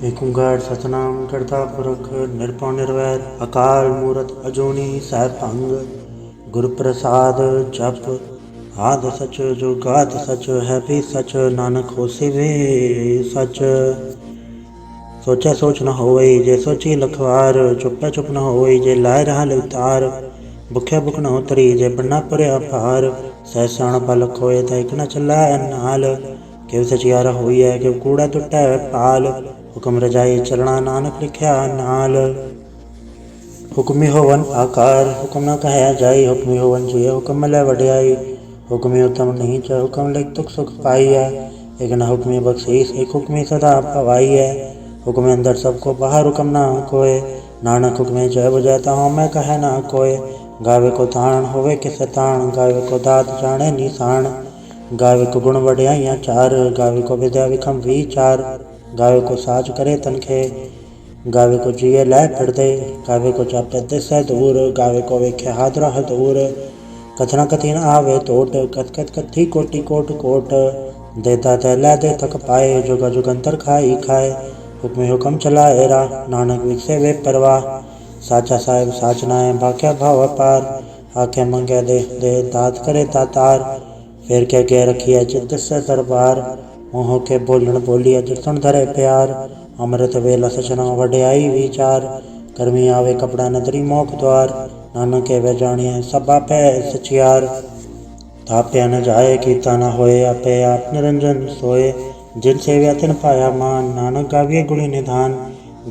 ਏਕ ਓਂਕਾਰ ਸਤਿਨਾਮ ਕਰਤਾ ਪੁਰਖ ਨਿਰਭਉ ਨਿਰਵੈਰ ਅਕਾਲ ਮੂਰਤ ਅਜੂਨੀ ਸੈਭੰ ਗੁਰ ਪ੍ਰਸਾਦ ਜਪ ਆਦਿ ਸਚ ਜੁਗਾਦ ਸਚ ਹੈ ਵੀ ਸਚ ਨਾਨਕ ਹੋਸੀ ਵੀ ਸਚ। ਸੋਚੈ ਸੋਚ ਨ ਹੋਵਈ ਜੇ ਸੋਚੀ ਲਖਵਾਰ ਚੁੱਪੈ ਚੁੱਪ ਨ ਹੋਵਈ ਜੇ ਲਾਇ ਰਹਾ ਲਿਵਤਾਰ। ਭੁਖਿਆ ਭੁਖ ਨ ਉਤਰੀ ਜੇ ਬੰਨਾ ਭਰਿਆ ਭਾਰ ਸਹਿ ਸਿਆਣਪ ਲਖ ਹੋਏ ਤਾਂ ਇਕ ਨ ਚੱਲੈ ਨਾਲ। ਕਿਵ ਸਚਿਆਰਾ ਹੋਈਐ ਕਿਵ ਕੂੜਾ ਟੁੱਟੈ ਪਾਲ ਹੁਕਮ ਰਜਾਈ ਚਲਣਾ ਨਾਨਕ ਲਿਖਿਆ ਨਾਲ। ਹੁਕਮੀ ਹੋਵਨ ਆਕਾਰ ਹੁਕਮ ਨ ਕਹਿਆ ਜਾਈ ਹੁਕਮੀ ਹੋਵਨ ਜੀਅ ਹੁਕਮ ਮਿਲੈ ਵਡਿਆਈ। ਹੁਕਮੀ ਉਤਮ ਨੀਚ ਹੁਕਮ ਲਿਖ ਤੁਕ ਸੁਖ ਪਾਈਐ ਇਕ ਨ ਹੁਕਮੀ ਬਖਸ਼ੀਸ ਇਕ ਹੁਕਮੀ ਸਦਾ ਭਵਾਈਐ। ਹੁਕਮੇ ਅੰਦਰ ਸਭ ਕੋ ਬਾਹਰ ਹੁਕਮ ਨਾ ਕੋਇ ਨਾਨਕ ਹੁਕਮੇ ਜੈ ਬੁਝੈ ਤਾ ਮੈਂ ਕਹਿ ਨਾ ਕੋਇ। ਗਾਵੇ ਕੋ ਤਾਣ ਹੋਵੇ ਕਿਸੈ ਤਾਣ ਗਾਵੇ ਕੋ ਦਾਤ ਜਾਣੈ ਨੀਸਾਨ। ਗਾਵੇ ਕੋ ਗੁਣ ਵਡਿਆਈਆਂ ਚਾਰ ਗਾਵੇ ਕੋ ਵਿਦਿਆ ਵਿਖਮ ਵੀਚਾਰ। ਗਾਵੇ ਕੋ ਸਾਚ ਕਰੇ ਤਨਖੇ ਗਾਵੇ ਕੋ ਜੀਅ ਲੈ ਫਿਰਦੇ ਗਾਵੇ ਕੋ ਚਾਪੈ ਦਿਸੈ ਦੂਰ ਗਾਵੇ ਕੋ ਵੇਖੈ ਹਾਦਰਾ ਹਦੂਰ। ਕਥਨਾ ਕਥੀ ਨ ਆਵੇ ਟੋਟ ਕਥ ਕਥ ਕਥੀ ਕੋਟੀ ਕੋਟ ਕੋਟ। ਦੇਤਾ ਤੈ ਲੈ ਦੇ ਥਕ ਪਾਏ ਜੁਗਾ ਜੁਗੰਤਰ ਖਾਈ ਖਾਏ। ਹੁਕਮੇ ਹੁਕਮ ਚਲਾਏ ਰਾਹ ਨਾਨਕ ਵਿਗਸੇ ਵੇ ਪਰਵਾਹ। ਸਾਚਾ ਸਾਹਿਬ ਸਾਚ ਨਾਇ ਭਾਖਿਆ ਭਾਵ ਅਪਾਰ ਆਖੇ ਮੰਗੈ ਦੇ ਦੇ ਦਾਤ ਕਰੇ ਦਾਤਾਰ। ਫਿਰ ਕਹਿ ਕੇ ਰਖੀਐ ਚਿਤ ਦਿਸੈ ਦਰਬਾਰ ਮੂੰਹ ਕੇ ਬੋਲਣ ਬੋਲੀਐ ਜਿ ਸੁਣ ਧਰੈ ਪਿਆਰ। ਅੰਮ੍ਰਿਤ ਵੇਲਾ ਸਚਨਾ ਵਡਿਆਈ ਵਿਚਾਰ ਕਰਮੀ ਆਵੇ ਕਪੜਾ ਨਦਰੀ ਮੋਖ ਦੁਆਰ। ਨਾਨਕ ਕਹਵੇ ਜਾਣੀਐ ਸਭ ਆਪੈ ਸਚਿਆਰ ਥਾਪਿਆ ਨ ਜਾਏ ਕੀਤਾ ਨ ਹੋਏ ਆਪੇ ਆਪ ਨਿਰੰਜਨ ਸੋਏ। ਜਿਨ ਸੇਵਿਆ ਤਿਨ ਪਾਇਆ ਮਾਨ ਨਾਨਕ ਗਾਵੀਐ ਗੁਣੀ ਨਿਧਾਨ।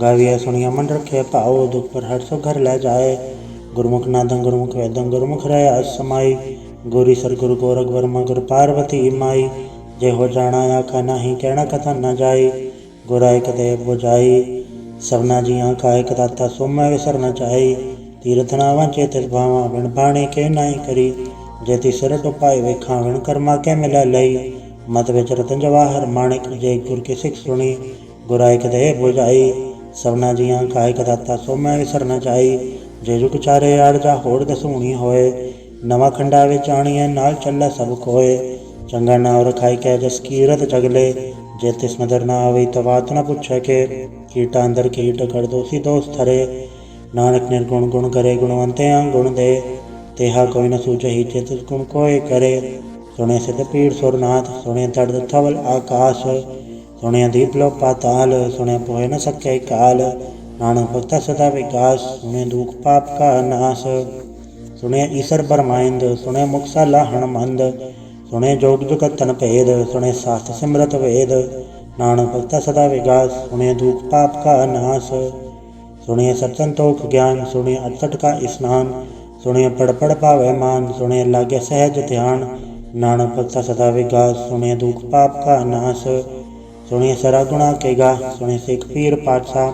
ਗਾਵੀਐ ਸੁਣੀਐ ਮਨ ਰਖਿਐ ਭਾਉ ਦੁਖ ਪਰ ਹਰਿ ਸੋ ਘਰ ਲੈ ਜਾਏ। ਗੁਰਮੁਖ ਨਾਦੰ ਗੁਰਮੁਖ ਵੇਦੰ ਗੁਰਮੁਖ ਰਹਿ ਸਮਾਈ। ਗੋਰੀ ਸਰ ਗੁਰੂ ਗੋਰਖ ਬਰਮਾ ਗੁਰ ਪਾਰਵਤੀ ਮਾਈ। ਜੇ ਹੋ ਜਾਣਾ ਆਖਾ ਨਾਹੀ ਕਹਿਣਾ ਕਥਾ ਨ ਜਾਈ। ਗੁਰਾ ਇਕ ਦੇਹ ਬੁਝਾਈ ਸਭਨਾ ਜੀਆਂ ਕਾ ਇਕ ਦਾਤਾ ਸੋ ਮੈਂ ਵਿਸਰ ਨ ਜਾਈ। ਤੀਰਥ ਨਾ ਵਾਂਚੇ ਤਿਸ ਭਾਵਾ ਵਿਣ ਬਾਣੀ ਕੇ ਨਾਹੀ ਕਰੀ। ਜੇ ਤਿਸ ਸਿਰ ਟੁਪਾਏ ਵੇਖਾਂ ਵਿਣ ਕਰਮਾ ਕੇ ਮਿਲੈ ਲਈ। ਮਤ ਵਿੱਚ ਰਤਨ ਜਵਾਹਰ ਮਾਣਿਕ ਜੇ ਗੁਰ ਕੀ ਸਿੱਖ ਸੁਣੀ। ਗੁਰਾ ਇਕ ਦੇਹ ਬੁਝਾਈ ਸਭਨਾ ਜੀਆਂ ਕਾ ਇਕ ਦਾਤਾ ਸੋ ਮੈਂ ਵਿਸਰ ਨ ਜਾਈ। ਜੇ ਜੁਗ ਚਾਰੇ ਆੜ ਜਾ ਹੋੜ ਦਸੂਣੀ ਹੋਏ ਨਵਾਂ ਖੰਡਾ ਵਿੱਚ ਆਣੀਐ ਨਾਲ ਚੱਲੈ ਸਭ ਕੋਏ। ਚੰਗਾ ਨਾਉ ਰਖਾਈ ਕੈ ਜਸ ਕੀਰਤ ਜਗਲੇ ਜੇ ਤਿਸ ਨਦਰ ਨਾ ਆਵਈ ਤਾਂ ਬਾਤ ਨ ਪੁੱਛੈ ਕੇ। ਕੀਟਾ ਅੰਦਰ ਕੀਟ ਕਰ ਦੋਸੀ ਦੋਸ ਥਰੇ ਨਾਨਕ ਨਿਰਗੁਣ ਗੁਣ ਕਰੇ ਗੁਣਵੰਤਿਆਂ ਗੁਣ ਦੇ। ਤੇਹਾ ਕੋਈ ਨ ਸੂਝਹੀ ਜੇ ਤਿਸ ਗੁਣ ਕੋਇ ਕਰੇ। ਸੁਣੇ ਸਿਧ ਪੀੜ ਸੁਰਨਾਥ ਸੁਣੇ ਦਰਦ ਥਵਲ ਆਕਾਸ। ਸੁਣਿਆ ਦੀਪ ਲੋ ਪਾਤਾਲ ਸੁਣਿਆ ਪੋਹਿ ਨ ਸਕੈ ਕਾਲ। ਨਾਨਕ ਭਗਤਾ ਸਦਾ ਵਿਗਾਸ ਸੁਣੇ ਦੁਖ ਪਾਪ ਕਾ ਨਾਸ। ਸੁਣਿਆ ਈਸਰ ਬਰਮਾਇੰਦ ਸੁਣਿਆ ਮੁਖ ਸਾਲਾ ਹਣਮੰਦ। ਸੁਣੇ ਜੋਗ ਜੁਗਤ ਤਨ ਭੇਦ ਸੁਣੇ ਸਾਸਤ ਸਿਮਰਤ ਵੇਦ। ਨਾਨਕ ਭਗਤਾ ਸਦਾ ਵਿਗਾਸ ਸੁਣੇ ਦੁਖ ਪਾਪ ਕਾ ਨਾਸ। ਸੁਣਿਆ ਸਤ ਸੰਤੋਖ ਗਿਆਨ ਸੁਣਿਆ ਅਠਸਠ ਕਾ ਇਸਨਾਨ। ਸੁਣਿਆ ਪੜ ਪੜ ਭਾਵੈ ਮਾਨ ਸੁਣਿਆ ਲਾਗੇ ਸਹਿਜ ਧਿਆਨ। ਨਾਨਕ ਭਗਤਾ ਸਦਾ ਵਿਗਾਸ ਸੁਣਿਆ ਦੁਖ ਪਾਪ ਕਾ ਨਾਸ। ਸੁਣਿਆ ਸਰਾ ਗੁਣਾ ਕੇ ਗਾ ਸੁਣੇ ਸਿੱਖ ਪੀਰ ਪਾਤਸ਼ਾਹ।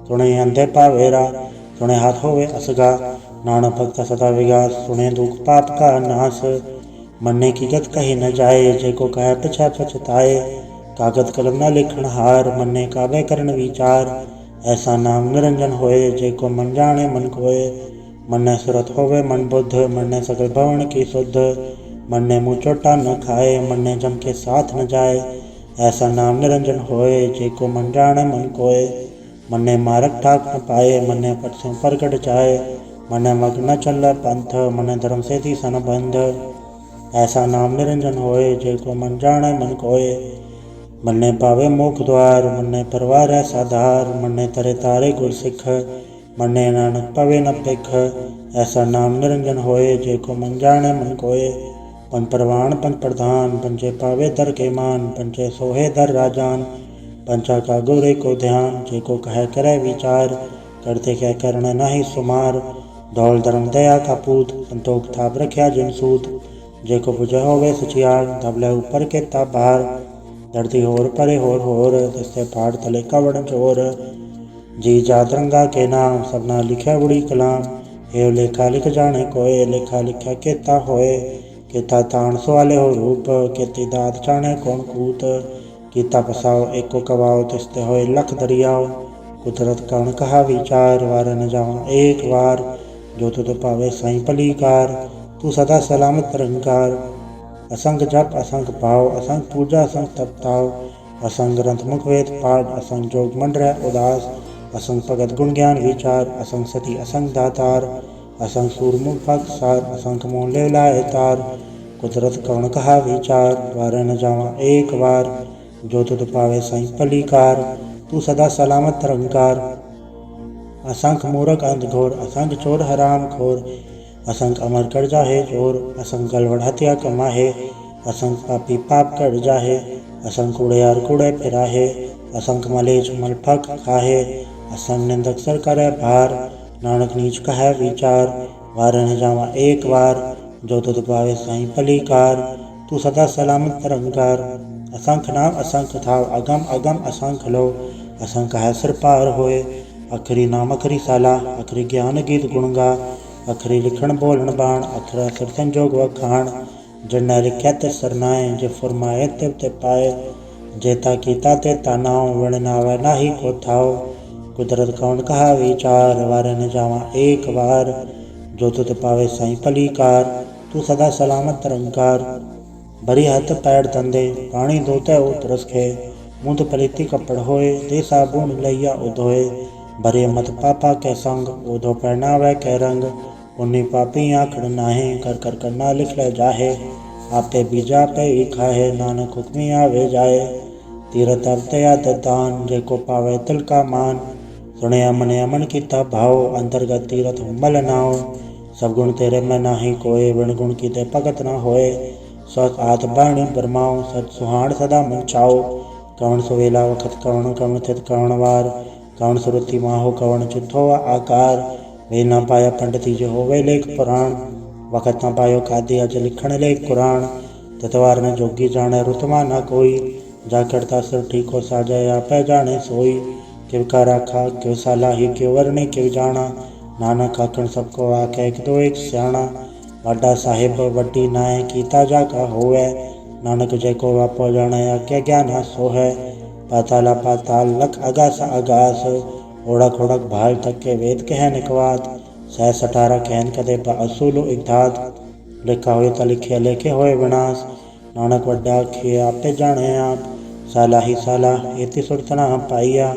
ਸੁਣੇ ਅੰਧੇ ਭਾਵੇ ਰਾ ਸੁਣੇ ਹੱਥ ਹੋਵੇ ਅਸਗਾ। ਨਾਨਕ ਭਗਤਾ ਸਦਾ ਵਿਗਾਸ ਸੁਣੇ ਦੁਖ ਪਾਪ ਕਾ ਨਾਸ। ਮੰਨੇ ਕੀ ਗਤ ਕਹੀ ਨ ਜਾਏ ਜੇ ਕੋ ਕਹਿ ਪਿਛੈ ਪਛਤਾਏ। ਕਾਗਦ ਕਲਮ ਨ ਲਿਖਣ ਹਾਰ ਮੰਨੇ ਕਾਬੇ ਕਰਨ ਵਿਚਾਰ। ਐਸਾ ਨਾਮ ਨਿਰੰਜਨ ਹੋਏ ਜੇ ਕੋ ਮਨ ਜਾਣੇ ਮਨ ਕੋਏ। ਮੰਨੇ ਸੁਰਤ ਹੋਵੇ ਮਨ ਬੁੱਧ ਮੰਨੇ ਸਗਲ ਭਵਨ ਕੀ ਸੁਧ। ਮੰਨੇ ਮੂੰਹ ਚੋਟਾ ਨ ਖਾਏ ਮੰਨੇ ਜਮ ਕੇ ਸਾਥ ਨ ਜਾਏ। ਐਸਾ ਨਾਮ ਨਿਰੰਜਨ ਹੋਏ ਜੇ ਕੋ ਮਨ ਜਾਣੇ ਮਨ ਕੋਏ। ਮੰਨੇ ਮਾਰਗ ਠਾਕ ਨ ਪਾਏ ਮੰਨੇ ਪਟ ਸਿਉ ਪ੍ਰਗਟ ਜਾਏ। ਮੰਨੇ ਮਗ ਨ ਚੱਲੈ ਪੰਥ ਮੰਨੇ ਧਰਮ ਸੇਤੀ ਸਨ ਬੰਧ। ਐਸਾ ਨਾਮ ਨਿਰੰਜਨ ਹੋਏ ਜੇ ਕੋ ਮਨ ਜਾਣੈ ਮਨ ਕੋਏ। ਮੰਨੇ ਪਾਵੇ ਮੋਖ ਦੁਆਰ ਮੰਨੇ ਪਰਵਾਰੈ ਸਾਧਾਰ। ਮੰਨੇ ਤਰੇ ਤਾਰੇ ਗੁਰ ਸਿੱਖ ਮੰਨੇ ਨਾਨਕ ਪਵੇ ਨ ਭਿਖ। ਐਸਾ ਨਾਮ ਨਿਰੰਜਨ ਹੋਏ ਜੇ ਕੋ ਮਨ ਜਾਣੈ ਮਨ ਕੋਏ। ਪੰਜ ਪਰਵਾਨ ਪੰਜ ਪ੍ਰਧਾਨ ਪੰਚੇ ਪਾਵੇ ਦਰ ਕੇ ਮਾਨ। ਪੰਚੇ ਸੋਹੇ ਦਰ ਰਾਜਾਨ ਪੰਚਾ ਕਾ ਗੁਰ ਏਕੋ ਧਿਆਨ। ਜੇ ਕੋ ਕਹਿ ਕਰੈ ਵਿਚਾਰ ਕਰਤੇ ਕਹਿ ਕਰਣ ਨਾਹੀ ਸੁਮਾਰ। ਦੌਲ ਧਰਮ ਦਇਆ ਕਾ ਪੂਤ ਸੰਤੋਖ ਥਾਪ ਰਖਿਆ ਜਿਨ ਸੂਤ। ਜੇ ਕੋ ਬੁਝੈ ਹੋਵੇ ਸਚਿਆਰ ਧਬਲੇ ਉਪਰ ਕੀਤਾ ਭਾਰ। ਧਰਤੀ ਹੋਰ ਪਰੇ ਹੋਰ ਤਿਸਤੇ ਪਾੜ ਤਲੇ ਕਵਣ ਚੋਰ। ਜੀ ਜਾਤ ਰੰਗਾ ਕੇ ਨਾਮ ਸਭਨਾ ਲਿਖਿਆ ਬੁੜੀ ਕਲਾਮ। ਏਵ ਲੇਖਾ ਲਿਖ ਜਾਣੇ ਕੋਏ ਲੇਖਾ ਲਿਖਿਆ ਕੀਤਾ ਹੋਏ। ਕੀਤਾ ਤਾਣ ਸਵਾਲੇ ਹੋ ਰੂਪ ਕੀਤੀ ਦਾਤ ਜਾਣੇ ਕੌਣ ਕੂਤ। ਕੀਤਾ ਪਸਾਓ ਏਕੋ ਕਵਾਓ ਤਿਸਤੇ ਹੋਏ ਲਖ ਦਰਿਆਓ। ਕੁਦਰਤ ਕਵਣ ਕਹਾ ਵਿਚਾਰ ਵਾਰ ਨ ਜਾਵਾਂ ਏਕ ਵਾਰ। ਜੋ ਤੁਧ ਭਾਵੇ ਸਾਈ ਭਲੀ ਕਾਰ ਤੂੰ ਸਦਾ ਸਲਾਮਤ ਨਿਰੰਕਾਰ। ਅਸੰਖ ਜਪ ਅਸੰਖ ਭਾਵ ਅਸੰਖ ਪੂਜਾ ਅਸੰਖ ਤਪ ਤਾਉ। असंग ग्रंथ मुख वेद पाठ, असंग जोग मंडर उदास, असंग भगत गुण ज्ञान विचार, असंग सती असंग दातार, असंग सूरमुख भक्त सार, असंख मोह ले लाए तार, कुदरत कवण कहा विचार, वार न जावा एक बार, जो तुध पावे साई पलीकार, तू सदा सलामत निरंकार। असंख मूरख अंध घोर, असंख चोर हराम खोर, असंख अमर कर जाहे चोर, असंख गलवड़ हत्या कमाहे, असंख पापी पाप कर जाहे, असंख उड़ियार कूड़े फिराहे, असंख मलेच मल फक खाहे, असंख निंदक सर करे भार, नानक नीच कहे विचार, वार न जावा एक बार, जो तुध पावे साई पलीकार, तू सदा सलामत निरंकार। असंख नाम असंख थाव, अगम अगम असंख लो, असंख है सिर पार होए, अखरी नाम अखरी साला, अखरी ज्ञान गीत गुण गा, अखरी लिखण बोलण बाण, अखरा सिर संजोग वखाण, जिन लिख्या ते सरनाए, जे फरमाए तिव ते पाए, जेता कीता ते तानाओ, विण नावै नाही को थाओ, कुदरत कौन कहा विचार, वार न जावा एक बार, जो तुध पावे साई पलीकार, तू सदा सलामत निरंकार। भरी हथ पैर धंधे, पानी धोते उतरस खे, मुँह पलीती कपड़ होए, दे साबुन लैया उधोए, भरे मत पापा के संग, ओधो पहनावे के रंग, पुण्य पापी आखड़ नाहे, कर कर करना लिख ले जाहे, आपे बीजा पे ही खाहे, नानक हुक्मी आवे जाए, तीरथ अवते याद दान, जे को पावे तिल का मान, सुने अमन अमन कीता भाव, अंतर्गत तीरथ मल नाव, सब गुण तेरे में नाही कोय, विण गुण की ते भगत न होए, सत आत बाणी बरमाओ, सत सुहाण सदा मन चाओ, कवण सुवेला वखत कवण, कवण थित कवण वार, कवण सुरति माहो, कवण चिट्ठो आकार, वे न पाया पंडिती जो होवे लेख पुराण, वखत न पायो कादी अज लिखण लेख कुरान, ततवार न जोगी जाने रुतमा न कोई, जा करता सिर ठीको साजय आपे जाने सोई, क्यों का राखा क्यों सालाही, क्यों वरणी क्यों जाना, नानक आखण सबको आखे एक दो एक स्याणा, वाडा साहिब वड्डी नाय कीता जाका होवे, नानक जय को वापो जाने आज्ञा ज्ञान सोहे, पाताला पाताल लख आगास आगास, ओढ़क ओढ़क भाल तक के वेद कह निकवात, सह सठारा कहन कदे असूलो इकधात, लिखा होए त लिखे लेखे होए विनाश, नानक वड्डा आखे आपे जाने आप, साला ही साला एति सुरत न पाइया,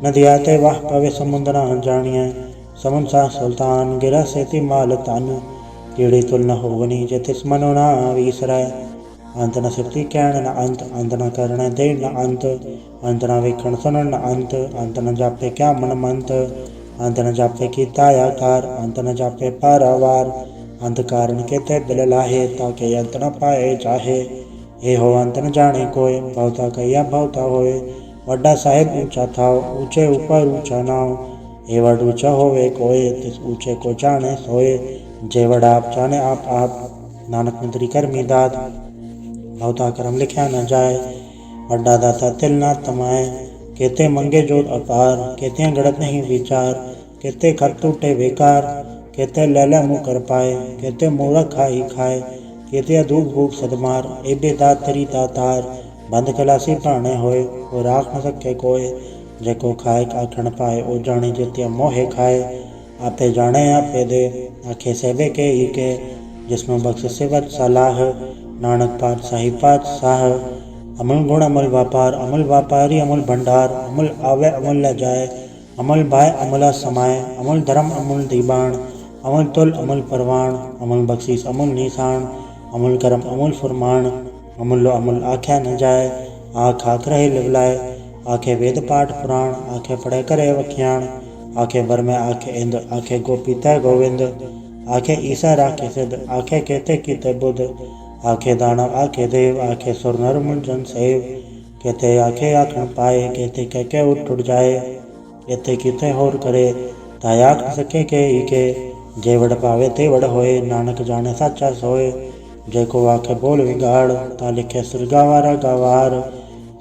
नदिया ते वाह पवे समुद्र न जानिया, समुन सा सुल्तान गिरा सेति माल तन, कीड़ी तुल न होवनी जे तिस मनो न विसरै, अंत न सिफती कहण न अंत, अंत न करण दे न अंत, अंत न वेखण सुनण न अंत, अंत न जापे क्या मन मंत, अंत न जापे कीता आकार, अंत न जापे पारावार, अंत कारण केते दिल लाहे, ताके अंत न पाए चाहे, हे हो अंत न जाने कोय, भवता कहिया भवता होए, वड्डा साहिब ऊंचा थाव, ऊंचे ऊपर ऊंचा नाव, हे वड ऊंचा होवे कोय, तिस ऊंचे को जाने सोए, जे वड आप जाने आप, नानक मंत्री करमी दात, भवता करम लिख्या न जाए, वड्डा दाता तिल ना तमाए, केते मंगे जोत अपार, केते गड़त नहीं विचार, केते खत टूटे बेकार, केते लैले मुँह कर पाए, केते मूरख खाई खाए, केते दूख भूख सदमार, एबे दात तरी दातार, बंद खलासी प्राणे होए, वो राख न सके कोय, जेको खाए आखण पाए, ओ जाने जित्या मोहे खाए, आपे जाने आपे दे, आखे सेबे के ही के, जिसमें बख्श सिवत सलाह, नानक पातशाही पातशाह, अमल गुण अमल व्यापार, अमल व्यापारी अमल भंडार, अमल आवे अमल ल जाए, अमल भाई अमला समाए, अमल धर्म अमल दीबाण, अमल तुल अमल परवाण, अमल बख्शीस अमल निशान, अमल करम अमल फुरमान, अमल लो अमल आख्या न जाए, आँख आँख रहे लिवलाए, आखे वेद पाठ पुराण, आखे पढ़े करे वख्याण, आखे बर में आखे इंद, आखे गोपी तय गोविंद, आखे ईसा राखे सिद्ध, आखे केते कीते बुद्ध, आखे दानव आखे देव, आखे सुर नर मुंजन सेव, केते आखे आखण पाए, केते कह के उठ जाए, केते कीते होर करे, तायाक न सके के ही के, जे वड पावे ते वड होए, नानक जाने साचा सोए, जे को आखे बोल विगाड़, ता लिखे सिर गावारा गावार,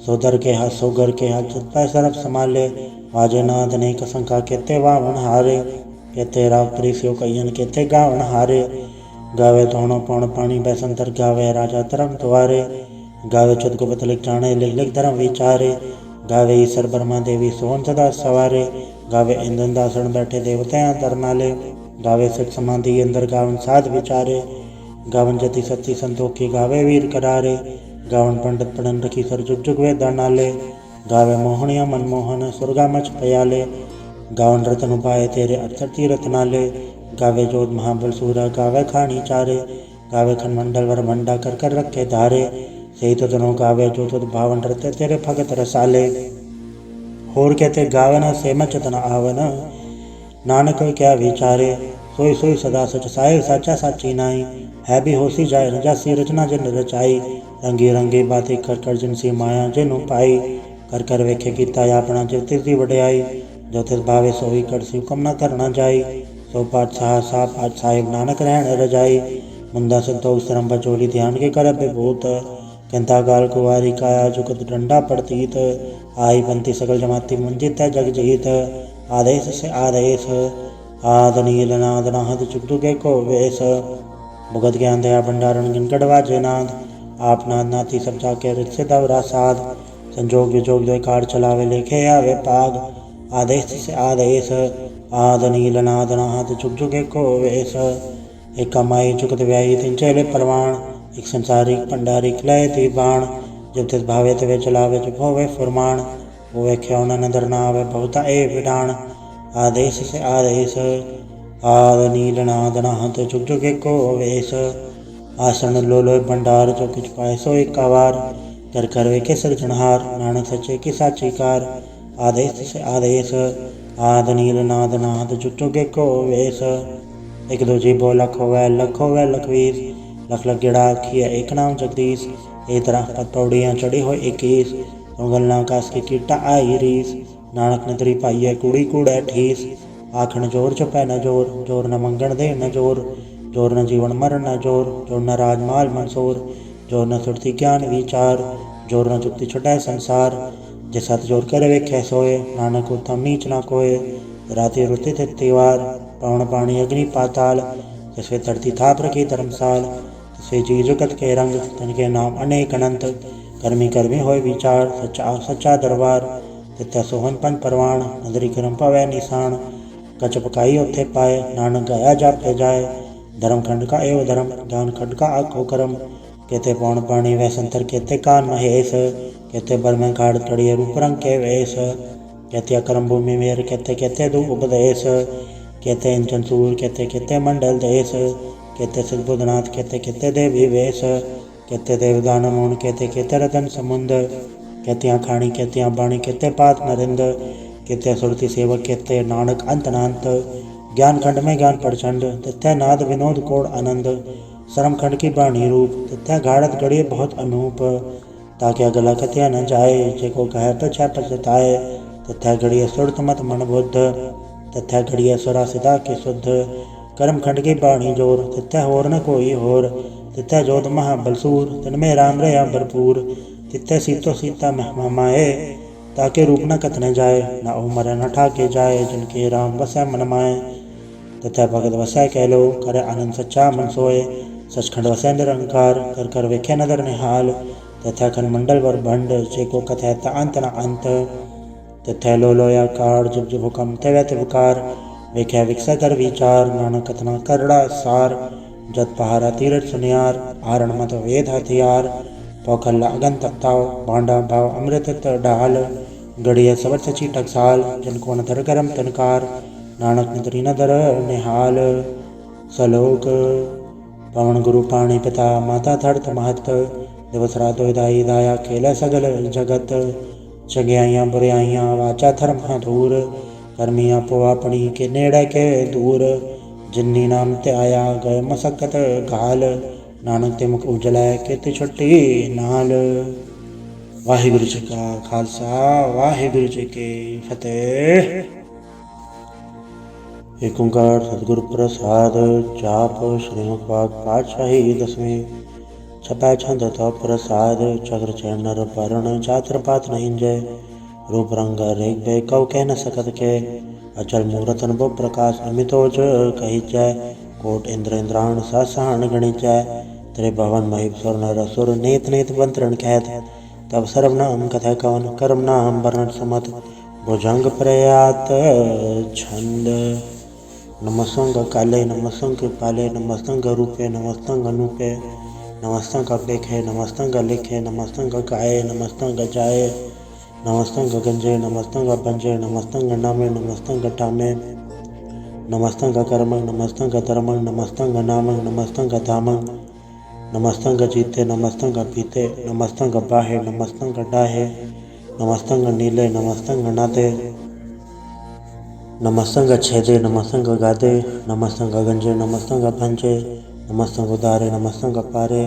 सोदर के हाथ सोगर के हाथ चित पै सरफ संभाले, वाजे नाद ने कसंका केते वावन हारे, केते राव त्रिसियो कयन केते गावन हारे, गावे धोणो पौण पानी बैसंतर गावे राजा धर्म द्वारे, गावे चुत गुपत लिख जाने लिख लिख धर्म विचारे, गावे ईश्वर ब्रह्मा देवी सोहन सदा सवारे, गावे इंद्र दासण बैठे देवता तरनाले, गावे सिख समाधि अंदर गावन साध विचारे, गावन जति सती संतोखी गावे वीर करारे, गावन पंडित पढ़न रखी सर जुग जुग वेदा नाले। गावे मोहनिया मनमोहन सुरगा मच पयाले। गावन रतन उपाय तेरे 68 तीरथ नाले। गावे जोध महाबल सूरा गावे खानी चारे। गावे खन मंडल वर भंडा कर कर रखे धारे। सही तो तनो गावे जो तुद भावन रते तेरे भगत रसाले। होर कहते गावन से मच तन आवन, नानक क्या विचारे। सोई सोई सदा सच साए साचा साची नाई। है भी होसी जाए न जासी रचना जिन रचाई। रंगी रंगी बाती कर कर जिनसी माया जिनु पाई। कर कर वेखे कीता अपना जिव तिसदी वड्याई। जो तिस भावे सोई कर सी हुकम न करना जाई। सो पाठ सा पाठ साहिब नानक रहन रजाई। मुंदा संतोष श्रम बचोली ध्यान के कर विभूत। किंता गाल कुवारी काया जुगत डंडा पड़तीत। आई पंथी सकल जमाती मंजित जग जीत। आदेश से आदेश आद नील नाद नाहद चुग जुगे को वेश। भुगत ज्ञान दया भंडारण गिन गढ़वाजे नाद। आप नाद नाती सब जाके रित से दवरा साध। संजोग विजोग जो कार चलावे लेखे आवे पाग। आदेश से आदेश आद नील नाद नाहद चुग जुगे को वेश। एक कमाई चुकत व्याई तिन चेले परवाण। एक संसारिक पंडारिक लय ती बाण। जब तिस भावे तवे चलावे जब होवे फुरमाण। होवे ख्योन नदर ना आवे बहुता ए विडाण। आदेश से आदेश आद नील नाद नाहत जुग जुगे को वेश। आसन लो लो भंडार जो कुछ पाए सो एक कावार। कर कर वे के सृजनहार नानक सच्चे की साची कार। आदेश से आदेश आद नील नाद नाहत जुग जुगे को वेश। एक दो जीबो लख होवे लखवीर। लख लख गिड़ा आखिए एक नाम जगदीश। ए तरह पत पौड़ियाँ चढ़ी हो 21। गलना कास की कीटा आई रीस। नानक नदरी पाइए कूड़ी कूड़े ठीस। आखण जोर चुपै न जोर, जोर न मंगण दे न जोर। जोर न जीवन मरण न जोर, जोर न राजमाल मंसूर। जोर न सुरती ज्ञान विचार, जोर न जुक्ति छुटै संसार। जे सत जोर कर वेखे सोए, नानक उत्तम नीच न कोय। राति रुति तिथिवार, पवन पानी अग्नि पाताल। तस्वे धरती थाप रखी धर्मसाल। तस्वे जी जुगत के रंग, तनके नाम अनेक अनंत। कर्मी कर्मी होय विचार, सच्चा सच्चा दरबार। तित्थै सोहन पंथ परवाण, नदरी करम पवै निशान। कच पकाई उत्थे पाए, नानक गया जापे जाए। धर्म खंड का एवं धर्म, ज्ञान खंड का आखो करम। कहते पौन पानी वह संतर कहते कान महेश। कहते बर में घाड़ तड़िए रूप रंग के वेश। कहते अकरम भूमि मेर, कहते कहते दु उपदेश। कहते इंचन सूर, कहते कहते मंडल देश। कहते सिद्धबुद्धनाथ, कहते कहते देवी वेश। कहते देवदान मोन, कहते कहते रतन समुंद। कहते अखाणी, कहते बाणी, कहते पात नरिंद। कहते सुरति सेवक, कहते नानक अंत नांत। ज्ञान खंड में ज्ञान प्रचंड, तथ्य नाद विनोद कोड आनंद। शर्म खंड की बाणी रूप, तथ्य घाड़त गढ़िए बहुत अनूप। ताकि अगला कथया न जाए, जेको कहे पछा पछताए। तथ्य घड़िए सुरत मत मन बुद्ध, तथ्य घड़िए सुरा सिदा के शुद्ध। कर्म खंड की बाणी जोर, तथ्य होर न कोई होर। तथ्य जोध महाबलसूर, तनमें राम रया भरपूर। तित्थे सीतो सीता महमा माए, ताके रूप न कथने जाए। न उमर न ठाके जाए, जिनके राम वसै मन माए। तथा भगत वसै कह लो, करे आनंद सच्चा मन सोए। सचखंड वसै निरंकार, कर कर वेखे नदर निहाल। तथा खन मंडल वर भंड, जेको कथै ता अंत न अंत। तथा लो लोया कार, जुग जुग हुकम तेवै तिवकार। वेख्या विकसा कर विचार, नानक कथना करड़ा सार। जत पहारा तीरथ सुनियार, आरण मत वेद हथियार। पौखल्ला अगन तत्ताव, भांडा भाव अमृत डाल। गढ़िया सबर सची टकसाल, जिनको न धर गरम तनकार। नानक नदरी न धर निहाल। सलोक पवन गुरु पाणी पिता, माता धरत महत। दिवस रात दाई दाया, खेल सगल जगत। चगियाइयाँ बुराइयाँ, वाचा धर्म दूर। कर्मियाँ पो अपनी के नेड़े के दूर। जिन्नी नाम ते आया, गए मसक्कत घाल। नानक ते मुख उजलै, केते छुट्टी नाल। वाहिगुरु जी का खालसा, वाहिगुरु जी की फतेह। एक ओंकार सतगुरु प्रसाद। जाप श्री मुखवाक पातशाही 10वीं। छपै छंद तो प्रसाद, चक्र चैन नर वर्ण। जात्र पात नहीं जय, रूप रंग रेख बे कव कह न सकत के। अचल मूरत अनुभव प्रकाश, अमितोज कही जय। कोट इंद्र इंद्राण सासाण गणित जय। त्रिभवन महेश्वर नर असुर, नेत नेत मंत्रण कहत। तब सर्वनाम कथय कवन, कर्म नाम वर्णन सुमत। भुजंग प्रयात छंद। नमस्तंग काले, नमस्तंग कृपाले, नमस्तंग रूपे, नमस्तंग अनूपे। नमस्तंग लेखे नमस्तंग लिखे नमस्तंग गाए नमस्तंग जाए नमस्तंग गंजे नमस्तंग बंजे नमस्तंग नामे नमस्तंग टामे नमस्तंग कर्मंग नमस्तंग धर्मंग नमस्तंग नामंग नमस्तंग धामंग नमस्तंग जीते नमस्तंग पीते नमस्तंग बाहे नमस्तंग डाहे नमस्तंग नीले नमस्तंग नादे नमस्तंग छेदे नमस्तंग गादे नमस्तंग गंजे नमस्तंग भंजे नमस्तंग उदारे नमस्तंग पारे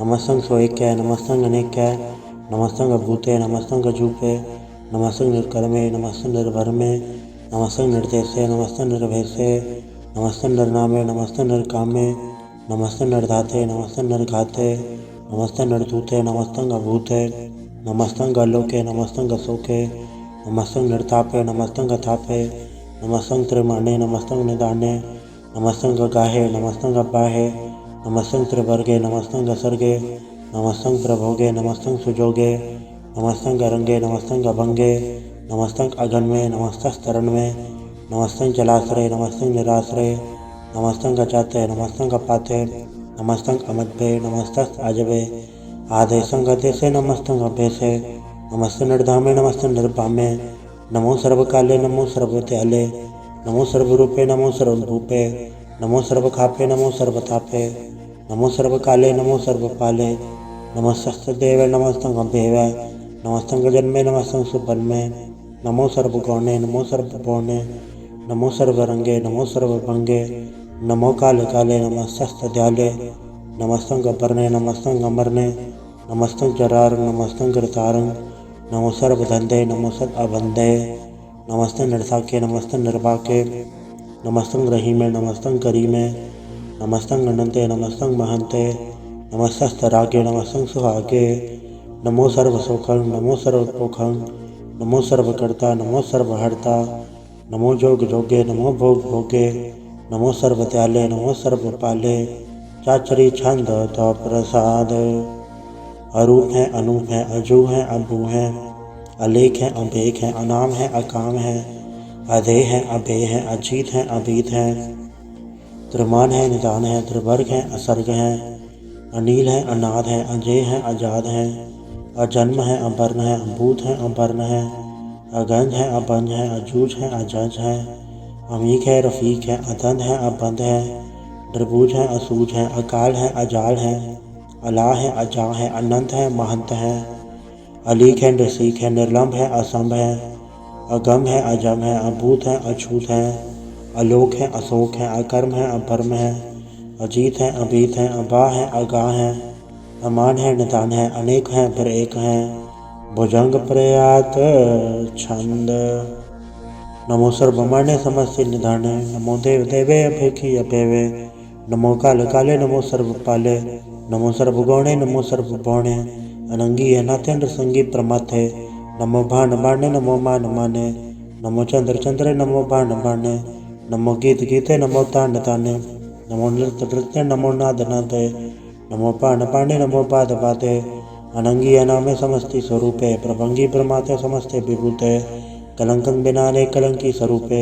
नमस्तंग सोएक्य नमस्तंग नेक्य नमस्तंग भूते नमस्तंग जूपे नमस्तंग निर्कर्मे नमस्तंग निर्भरमे नमस्तंग निर्देशे नमस्तंग निर्भेसे नमस्तंग निर्नामे नमस्तंग निर्कामे नमस्तंग निर्धाते नमस्तंग निर्घाते नमस्तंग निर्धूते नमस्तंग अभूते नमस्तंग लोके नमस्तंग शोके नमस्तंग निर्तापे नमस्तंग थापे नमस्तंग त्रिमाणे नमस्तंग निदाने नमस्तंग गाहे नमस्तंग बाहे नमस्तंग त्रिवर्गे नमस्तंग सर्गे नमस्तंग प्रभोगे नमस्तंग सुजोगे नमस्तंग रंगे नमस्तंग भंगे नमस्तंग अगन्मे नमस्तस्तरणमे नमस्तंग जलाश्रय नमस्तंग निराश्रय नमस्तंग जाते नमस्तंग पाते नमस्तंग अमद्भे नमस्तस्त आजबे आदेशंग देशे नमस्तंग अभ्यसे नमस्ते निर्धामे नमस्ते निर्भामे नमो सर्वकाले नमो सर्वत्याले नमो सर्वरूपे नमो सर्वभूपे नमो सर्वखापे नमो सर्वतापे नमो सर्वकाले नमो सर्वपाले नमस्तदेव नमस्तंग अभ्यव नमस्तंग जन्मे नमस्तंग सुबन्मे नमो सर्वगौणे नमो सर्वपूर्णे नमो सर्वरंगे नमो सर्वभंगे नमो काले काले नमस्तद्याले नमस्तंग अपर्णे नमस्तंग अमरने नमस्तंग जरारंग नमस्तंग ऋतारंग नमो सर्वधंधे नमो सर्व अबंधे नमस्तंग निर्साके नमस्तंग निर्वाके नमस्तंग रहीमे नमस्तंग करीमे नमस्तंग अनंते नमस्तंग महंते नमस्तरागे नमस्तंग सुहागे नमो सर्वसुखं नमो सर्वपोखं नमो सर्वकर्ता नमो सर्वहर्ता नमो जोग जोगे नमो भोग भोगे नमो सर्वत्याले नमो सर्वपाले चाचरी छंद तो प्रसाद अरूप है अनूप है अजू है अबू है अलेख है अभेख है अनाम है अकाम है अधे है अभे है अजीत है अभीत है त्रिमान है निदान है त्रिवर्ग है असर्ग है अनील है अनाद है अजय है आजाद है अजन्म है अवर्ण है अभूत है अवर्ण है अगंज है अबंज है अजूज है अजज है अमीक है रफीक है अदंध है अबंध है द्रबूज है असूज है अकाल है अजाल है अला है अजा है अनंत है महंत है अलीक है नृसिक है निर्लम्ब है असंभ है अगम है अजम है अभूत है अछूत है अलोक है अशोक है अकर्म है अभर्म है अजीत है अभीत है अबा है अगाह है अमान है निदान है अनेक है फिर एक है भुजंग प्रयात छंद नमो सर्वमान्य समस्ते निधाने नमो देव देवे अभेखी अभेवे नमो काले काले नमो सर्वपाले नमो सर्वगौणे नमो सर्वभौणे अनंगी अनाथे नृसंगी प्रमाथे नमो भान बाणे नमो मान माने नमो चंद्र चंद्रे नमो बाण बाणे नमो गीत गीते नमो तान ताने नमो नृत्य नृत्य नमो नाद नादे नमो पाण पाणे नमो पाद पादे अनंगी अनामे समस्ति स्वरूपे प्रभंगी प्रमाते समस्ते विभूते कलंकं बिनाले कलंकी स्वरूपे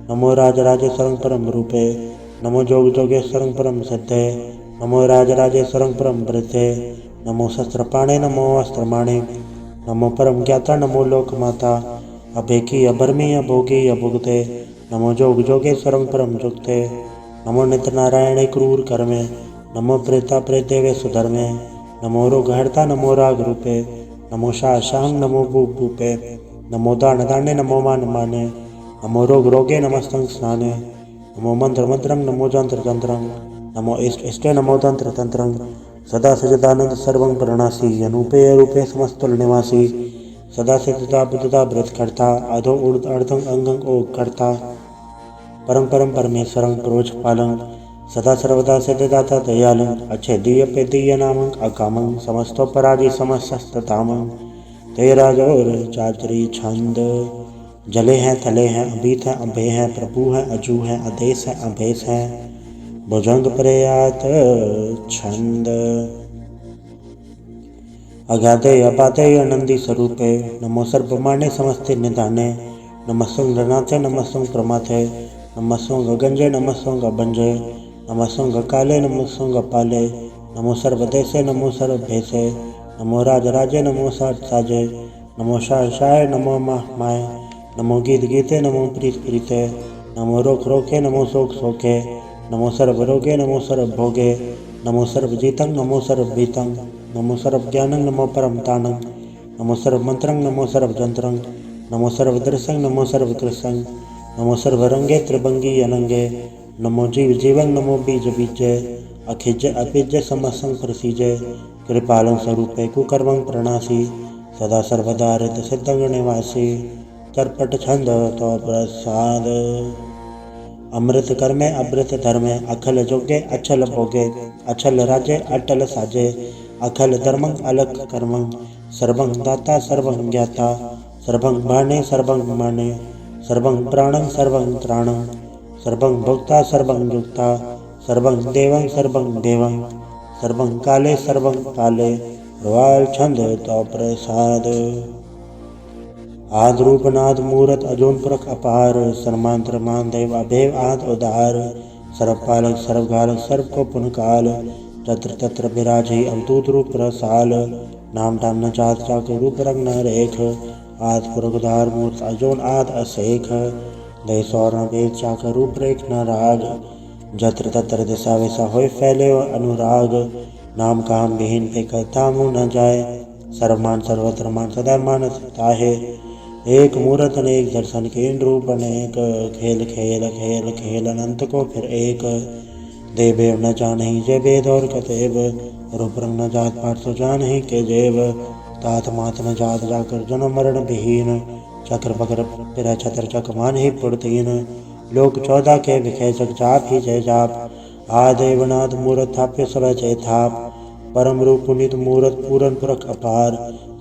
नमो राजराजेश्वरं परम रूपे नमो जोग जोगेश्वरं परम सिद्धे नमो राजराजेश्वरं परम वृद्धे नमो शस्त्रपाणे नमो अस्त्रमाणे नमो परम ज्ञाता नमो लोकमाता अभेकी अभर्मी अभोगी अभुगते नमो जोग जोगेश्वरं परम जुगते नमो नित्य नारायणे क्रूर कर्मे नमो प्रेता प्रेतेवे सुधर्मे नमो रोगहर्ता नमो राग रूपे नमो शाहं नमो भूप भूपे नमो दान दाने नमो मान माने नमो रोग रोगे नमस्तंग स्नाने नमो मंत्र मंत्रं नमो जंत्र जंत्रं नमो इष्ट इष्टे नमो तंत्र तंत्रं सदा सजदानंद सर्वं प्रणासी अनूपे अरूपे समस्तुल निवासी सदा सिद्धता बुद्धता व्रत करता अधो उर्ध अर्धं अंगं ओग करता परम परम परमेश्वरं प्रोच पालं सदा सर्वदा सिद्धदाता दयालं अच्छेदीय पेदीय नामं अकामं समस्तोपराधि समस्ततामं तेरा जोर चाचरी छंद जले हैं थले हैं अभीत हैं अभय हैं प्रभु हैं अजू हैं आदेश हैं अभेश हैं भुजंग प्रयात छंद अगाधे अपाते अनंदी स्वरूपे नमो सर्वमाने समस्ते निधाने नमस्सुं नरनाथे नमस्सुं प्रमाथे नमस्सुं गगंजे नमस्सुं अबंजे नमस्सुं काले नमस्सुं पाले नमो सर्वदेशे नमो सर्वभेशे, नमो राजराजे नमो साजे, नमो शाय नमो माय, नमो गीत गीते नमो प्रीत प्रीते, नमो रोक रोके नमो शोक शोके, नमो सर्वरोगे नमो सर्वभोगे, नमो सर्वजीतं नमो सर्वभीतं, नमो सर्वज्ञानं नमो परमतानं, नमो सर्वमन्त्रं नमो सर्वजन्त्रं, नमो सर्वदृशं नमो सर्वकृशं, नमो सर्वरंगे त्रिभंगी अनंगे, नमो जीव जीवं नमो बीज बीजे, अखिज अपिज समसं प्रसीजे, कृपालं स्वरूपे कुकर्मं प्रणासी, सदा सर्वदा हृत सिद्धं निवासी, चरपट छंद तो प्रसाद। अमृत कर्मे अमृत धर्मे, अखल जोगे अचल भोगे, अचल राजे अटल साजे, अखल धर्मं अलख कर्मं, सर्वं दाता सर्वं ज्ञाता, सर्वं माने सर्वं माने, सर्वं प्राणं सर्वं त्राणं, सर्वं भोक्ता सर्वं युक्ता, सर्वं देवं सर्वं देवं, सर्वं काले सर्वं काले, रवाल छंद तो प्रसाद। आद रूप नाद मूरत अजोन पुरख अपार, सर्मांतर मान देव अभेव आद उदार, सर्वपालक सर्वघालक सर्व को पुनकाल, तत्र तत्र विराजे अवधूत रूप रसाल, नाम टाम न जात चाक रूप रंग न रेख, आद पुरख उदार मूर्त अजोन आद असेख, दय सौर न वेद चाक रूप रेख न राग, जत्र तत्र दिशा वैसा होय फैले अनुराग, नाम काम विहीन पे कथा मुँह न जाए, सर्वमान सर्वत्र मान सदा मानस ताहे, एक मूरत अनेक दर्शन केन रूप अनेक, खेल खेल खेल खेल अनंत को फिर एक, देवेव न जानहि जय वेद और कतेव, रूप रंग न जात पाठ सो जानहि के जेव, तात मात न जात जाकर जन्म मरण विहीन, चक्र बकर फिर छत्र चक मान ही पुरतीन, लोक 14 के विखे जग जाप ही जय जाप, आदेवनाथ मूरत थाप्य सब जय थाप, परम रूप पुनित मूरत पूरन पुरख अपार,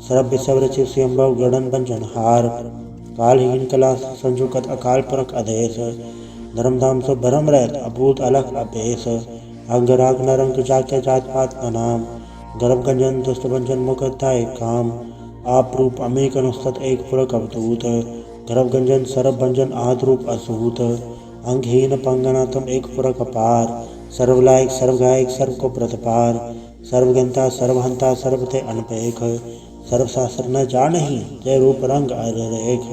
सर्व सवरचि स्वयंभव गणन बंजन हार, कालहीन कला संजुकत अकाल पुरख अधेश, धर्मधाम सो भरम रहत अभूत अलख अपेश, अंग राग नरंग जाके जात पात का नाम, गर्भ गंजन दुष्ट भंजन मुख था एक काम, आप रूप अमेक अनुस्तत एक पुरख अवधूत, गर्भ गंजन सर्व भंजन आद रूप असूत, अंगहीन पंगना तुम एक पुरख अपार, सर्वलायक सर्वगायक सर्व को प्रतिपार, सर्वगंता सर्वहंता सर्वते अनपेख, सर्वशास्त्र न जानहि जय रूप रंग अरेख,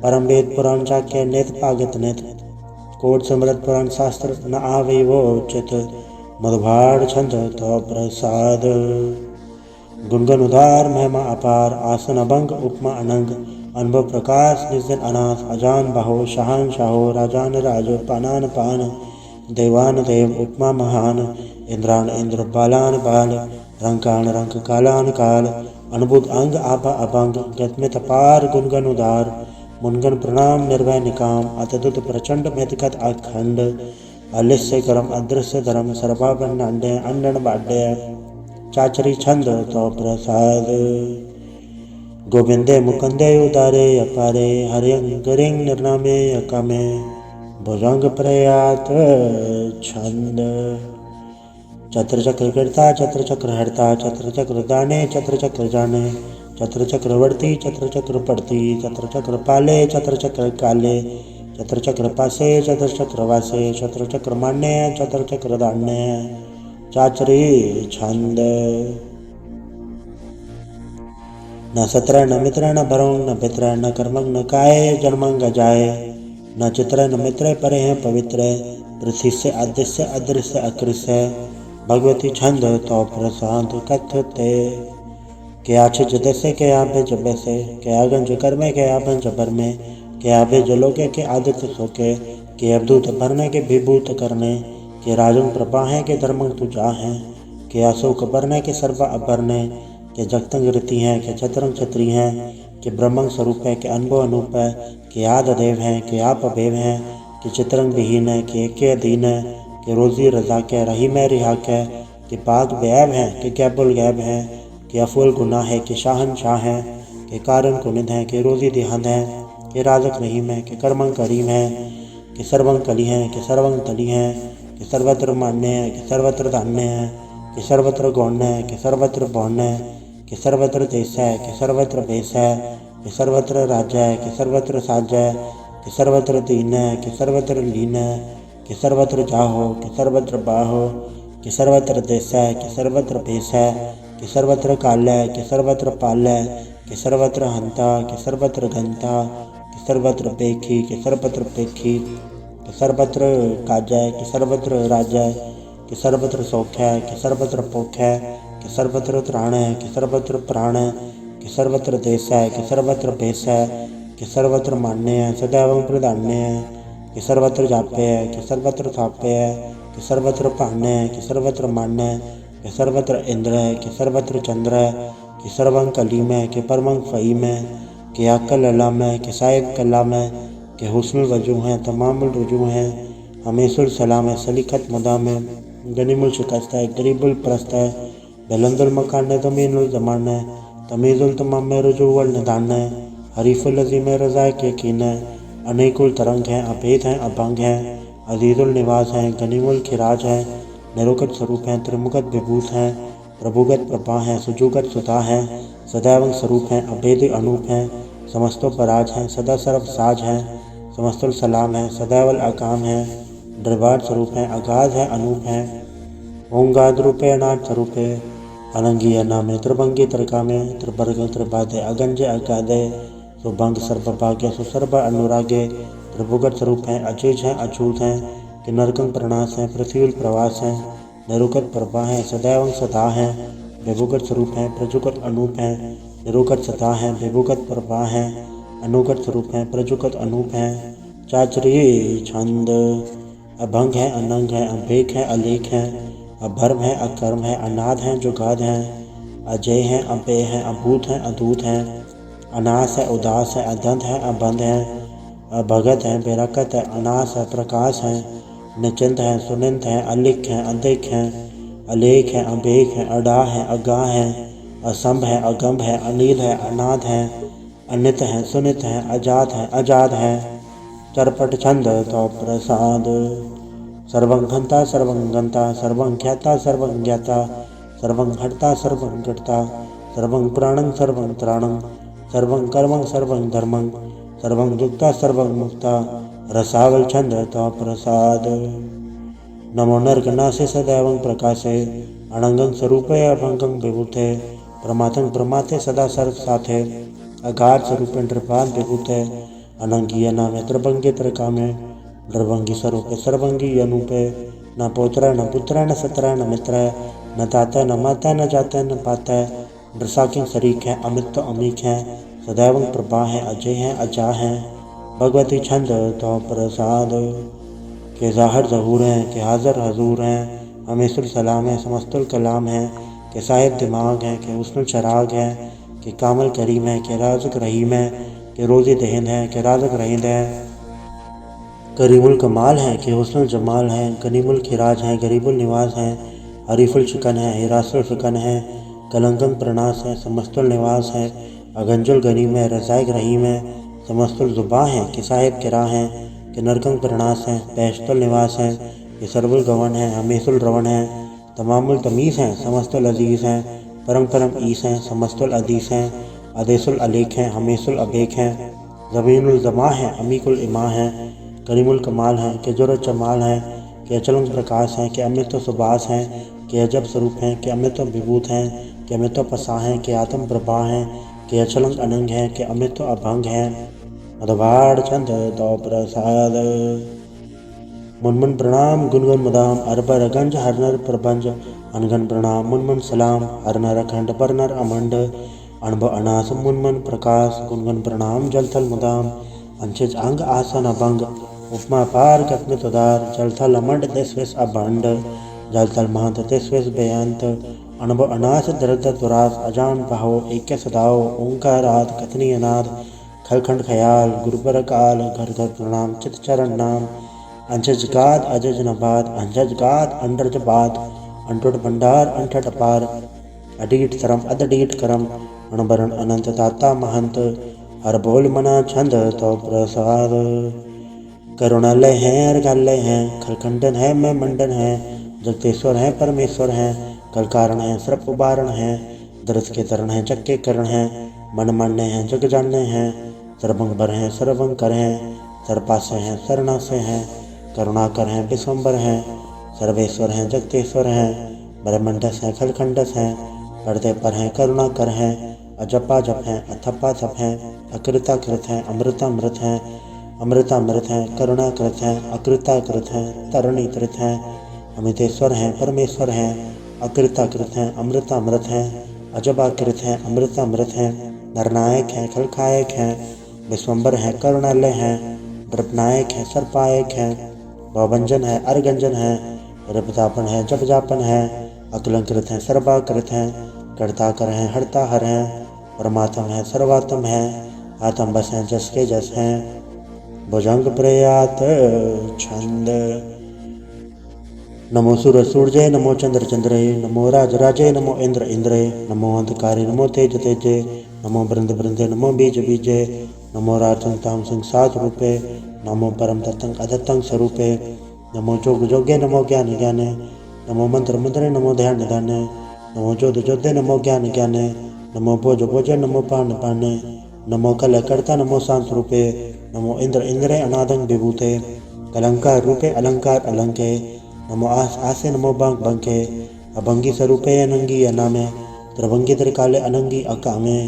परम वेद पुराण जाके नेत पागत नेत, कोट समृत पुराण शास्त्र न आवे वो उचित, मधुभाड़ छंद तो प्रसाद। गुणगन उदार महिमा अपार, आसन अभंग उपमा अनंग, अनुभव प्रकाश निजन अनाथ, अजान बाहो शहान शाहो, राजान राजो पानान पान, देवान देव उपमा महान, इंद्रान इंद्र बालान बाल, रंकान रंक कालान काल, अनुभुत अंग आपा अभंग, गतमित पार गुणगन उदार, मुनगन प्रणाम निर्भय निकाम, अतदुत प्रचंड मितकत अखंड, अलिस्य करम अदृश्य धर्म, सर्वाभरण अंडे अंडन बाड्य, चाचरी छंद तो प्रसाद। गोविंदे मुकुंदे उदारे अपारे, हरिंग गरिंग निर्नामे अकामे, भुजंग प्रयात छंद। चत्र चक्र करता चत्र चक्र हरता, चत्र चक्र दाने चत्र चक्र जाने, चत्र चक्रवर्ती चत्र चक्र पड़ती, चत्र चक्र पाले चत्र चक्र काले, चत्र चक्र पासे चत्र चक्र वासे, चत्र चक्र मान्य चत्र चक्र दान्य, चाचरी छंद। न सत्र न मित्र न भरोंग न पित्र, न कर्मंग न काय जन्मंग जाए, न चित्र न मित्र परे हैं पवित्र, पृथ्वी से अदृश्य अदृश्य अकृष्य, भगवती छंद तो प्रसाद कथते, क्या छिज दसे के आभे जबे से, क्या गंज कर्मे के आभन जबर में, के आभे जलोके के आदित्य सोके, के अवधूत भरने के विभूत करने, के राजंग प्रभा है के धर्मंग तुझा है, के अशोक बरने के सर्वा अबरने, के जगतंग रीति हैं के छत्रंग छत्री हैं, के ब्रह्मंग स्वरूप है के अनुभव अनूप है, के आद देव हैं के आप अभेव हैं, के चित्रंग विहीन है के एक अधीन है, के रोजी रजा के रही में रिहा के पाक वैब है के कैबुल गैब है, के अफुल गुनाह है के शाहन शाह है, के कारण कुनिद है के रोजी दिहंद है, के राजक रहीम है के कर्मंग करीम है, के सर्वंग कली है के सर्वंग तली है, के सर्वत्र मान्य है के सर्वत्र धान्य है, कि सर्वत्र गौण्य है कि सर्वत्र बौण्य है, कि सर्वत्र देश है कि सर्वत्र भेष है, कि सर्वत्र राज्य है कि सर्वत्र साज्य है, कि सर्वत्र दीन है कि सर्वत्र लीन है, कि सर्वत्र जाहो कि सर्वत्र बाहो, कि सर्वत्र देशै कि सर्वत्र भेषै कि सर्वत्र कालै कि सर्वत्र पालै कि सर्वत्र हंता कि सर्वत्र घंता कि सर्वत्र पेखी कि सर्वत्र पेखी कि सर्वत्र काजै कि सर्वत्र राजै कि सर्वत्र सौख्य कि सर्वत्र पोख्य कि सर्वत्र त्राणै कि सर्वत्र प्राणै कि सर्वत्र देशै कि सर्वत्र भेषै कि सर्वत्र मान्य सदैव प्रधान्य कि सर्वत्र जाप्य कि सर्वत्र थाप्य कि सर्वत्र पान्य कि सर्वत्र मान्य कि सर्वत्र इंद्र कि सर्वत्र चंद्र कि सर्वं कलीमय कि परमं फ़हीमय कि अक्ल अलामय कि साहिब कलामय कि हुस्नुल वजू हैं तमामुल रुजू हैं हमेशुल सलाम है सलीखत मुदाम है गनीमुल शिकस्त है गरीबुल प्रस्त है बेलंदुल मकान है तमीनुल जमान है तमीज़ुल तमाम में रुजू वल निदान है हरीफुल अजीम रज़ा के यकीन है अनेकुल तरंग हैं अभेद हैं अभंग हैं अजीज़ुल निवास हैं गनीमुल खिराज है निरुकत स्वरूप हैं त्रिमुखत विभूत हैं प्रभुगत प्रभा हैं सुजुगत सुधा हैं सदैव स्वरूप हैं अभेद अनूप हैं समस्तो पराज हैं सदा सर्व साज हैं समस्तुल सलाम है सदैवल अकाम है दरबार स्वरूप हैं अगाध है अनूप हैं ओंगाद रूपे अनाथ स्वरूपे अनंगी अनामे त्रिभंगी त्रिकामे त्रिभर्ग त्रिबाधे अगंजे अगाधे सुभंग सर्वभाग्य सुसर्व अनुरागे त्रिभुगत स्वरूप हैं अचेज हैं अछूत हैं कि नरकंग प्रणास हैं पृथ्वी प्रवास हैं निरुकत प्रभा हैं सदैव सदा हैं विभुगत स्वरूप हैं प्रजुगत अनूप हैं निरुकत सदा हैं विभुगत प्रभा हैं अनुगत स्वरूप हैं प्रजुगत अनूप हैं चाचरी छंद अभंग है अनंग है अभेक है अलेख है अभर्म है अकर्म है अनाद है जुगाद है अजय है अपेय है अभूत है अदूत है अनास है उदास है अदंत है अबंध है अभगत है बेरकत है अनास है प्रकाश है निचिंत है सुनिंत है अलिख है अधिक है अलेख है अभेक है अडा है अगाह है असंभ है अगंभ है अनील है अनाद है अनित है सुनित है अजात है अजाद है चरपट छंद तो प्रसाद सर्वं घंता सर्वं गंता सर्वं ख्याता सर्वं ज्ञाता सर्वं हर्ता सर्वं घटता सर्वं प्राणं सर्वं त्राणं सर्वं कर्मं सर्वं धर्मं सर्वं युक्ता सर्वं मुक्ता रसावल छंद तो प्रसाद नमो नरकनासे सदैवं प्रकाशे अनंगं स्वरूपे अभंगं विभूते प्रमाथं प्रमाथे सदा सर्व साथे अगाध स्वरूपे नृपान विभूते अनंगी नामे त्रिभंगी त्रिकामे द्रवंगी स्वरूपे सर्वंगी अनूपे न पोत्र न पुत्र न सत्र न मित्र न ताता न माता न जाता न पाता नृसाकिं शरीक है अमित तो अमीक है सदैव प्रभा है अजय है अजा है भगवती छंद तो प्रसाद के ज़ाहिर ज़हूर हैं के हाज़र हजूर हैं हमेशुल सलाम है समस्तुल कलाम है के साहिब दिमाग है के हुस्नुल चराग है के कामल करीम है के राज़िक रहीम है के रोज़ी दहिंद है के राज़िक रहींद है करीमुल कमाल है के हुस्नुल जमाल है गनीमुल खिराज है गरीबुल निवास है हरीफुल शिकन है हिरासुल फिकन है कलंकंग प्रणास है समस्तुल निवास है अगंजुल गनीम है रज़ाइक रहीम है समस्तुल जुबा है कि साहिब किरा है कि नरकंग प्रणास है पैशतुल निवास है कि सर्वुल गवन है हमेशुल रवन है तमामुल तमीज़ हैं समस्तुल अजीज़ हैं परम परम ईस हैं समस्तुल अदीस हैं अदेसुल अलेख हैं हमेशुल अबेक हैं ज़मीनुल जमा है अमीकुल इमा है करीमुल कमाल है कि जुर चमाल है कि अचलंग प्रकाश है कि अमृत सुबास हैं कि अजब स्वरूप हैं कि अमृत विभूत हैं कि अमृत पसा हैं कि आत्म प्रभा हैं कि अचलंग अनंग है कि अमृत अभंग है अधवाड़ छंद तो प्रसाद मुनमुन प्रणाम गुनगुन मुदाम अरबर गंज हरनर प्रबंज अनगन प्रणाम मुनमुन सलाम हरनर अखंड परनर अमंड अणभ अनास मुनमुन प्रकाश गुनगुन प्रणाम जलथल मुदाम अंशिज अंग आसन अभंग उपमा पार कथन तुदार जलथल अमंड तेस्वेस अभंड जलथल महंत तेस्वेस बेअंत अणभ अनास दर्द तुरास अजान पाहो एक सदाओ ओंकारात कथनी अनाद खलखंड ख्याल गुरुपर काल घर घर प्रणाम चित चरण नाम अंशज गाद अजज नबाद अंजज गाद अंडरज बाद अंटुट भंडार अंठट अपार अडीट सरम अदडीट करम अणबरण अनंत दाता महंत हर बोल मना छंद तो प्रसाद करुणालय है अर्घालय है खलखंडन है मैं मंडन है जगतेश्वर है परमेश्वर है कल कारण है सर्प उबारण है दरस के तरण है जग के करण है मन मान्य है जग जानने हैं सर्वंबर हैं सर्वंकर हैं सर्पासे हैं शरणासे हैं करुणाकर हैं विश्वम्बर हैं सर्वेश्वर हैं, जगतेश्वर हैं, ब्रह्मंडस हैं, खलखंडस हैं, पर्दे पर हैं, करुणा कर हैं, अजपाजप हैं, अथपाथप हैं, अकृताकृत हैं, अमृतामृत हैं, अमृतामृत हैं, करुणाकृत हैं, अकृताकृत हैं, तरणीकृत हैं, अमितेश्वर हैं, परमेश्वर हैं, अकृताकृत हैं, अमृतामृत हैं, अजबाकृत हैं, अमृतामृत हैं, नरनायक हैं, खलखायक हैं, विश्वम्बर हैं, करुणालय हैं, द्रपनायक हैं, सर्पायक हैं, भवभंजन है, अर्गंजन है, रपतापन है, जपजापन है, अकलंकृत हैं, सर्वाकृत हैं, कर्ताकर हैं, हरताहर हैं, परमात्म है, सर्वात्म है, आत्म बस हैं, जस के जस हैं, भुजंग प्रयात छंद। नमो सूर्य सूर्य, नमो चंद्र चंद्रे, नमो राज राजे, नमो इंद्र इंद्रे, नमो अंधकारे, नमो तेज तेजे, नमो बृंद बृंदे, नमो बीज बीजे, नमो राजं ताम सिंह सात रूपे, नमो परम तत्तंग अधत्तंग स्वरूपे, नमो जोग जोगे, नमो ज्ञान ज्ञाने, नमो मंत्र मंत्रे, नमो ध्यान ध्याने, नमो जोध जोधे, नमो ज्ञान ज्ञाने, नमो भोज भोजे, नमो पान पाने, नमो कल कर्ता, नमो शांत रूपे, नमो इंद्र इंद्रे अनादंग विभूते, कलंकार रूपे अलंकार अलंके, नमो आस आसे, नमो बंक बंके, अभंगी स्वरूपे अनंगी अनामे, त्रिभंगी त्रिकाले अनंगी अकामे,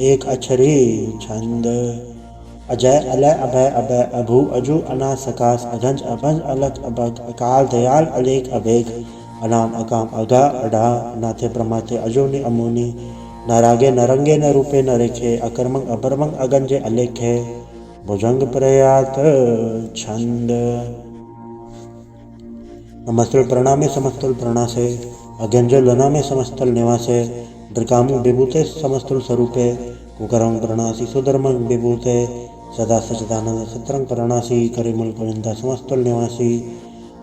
एक अक्षरी छंद। अजय अलय अभय अभय अभू अजू अना सकाश अजंज अभंज अलग अभग अकाल दयाल अलेख अभेग अनाम अकाम अगा अडा नाथे प्रमाथे अजोनि अमोनि, न रागे न रंगे न रूपे न रेखे, अकर्मंग अभर्मंग अगंजे अलेखे, भुजंग प्रयात छंद। नमस्तुल प्रणामे समस्तुल प्रणासे, अगंजल लनामे समस्तल निवासे, द्रिकामु विभूते समस्तुल स्वरूपे, कुकरंग प्रणासी सुधर्मंग विभूते, सदा सचिदानंद सत्रंग प्रणासी, करिमुल परिंदा समस्तुल निवासी,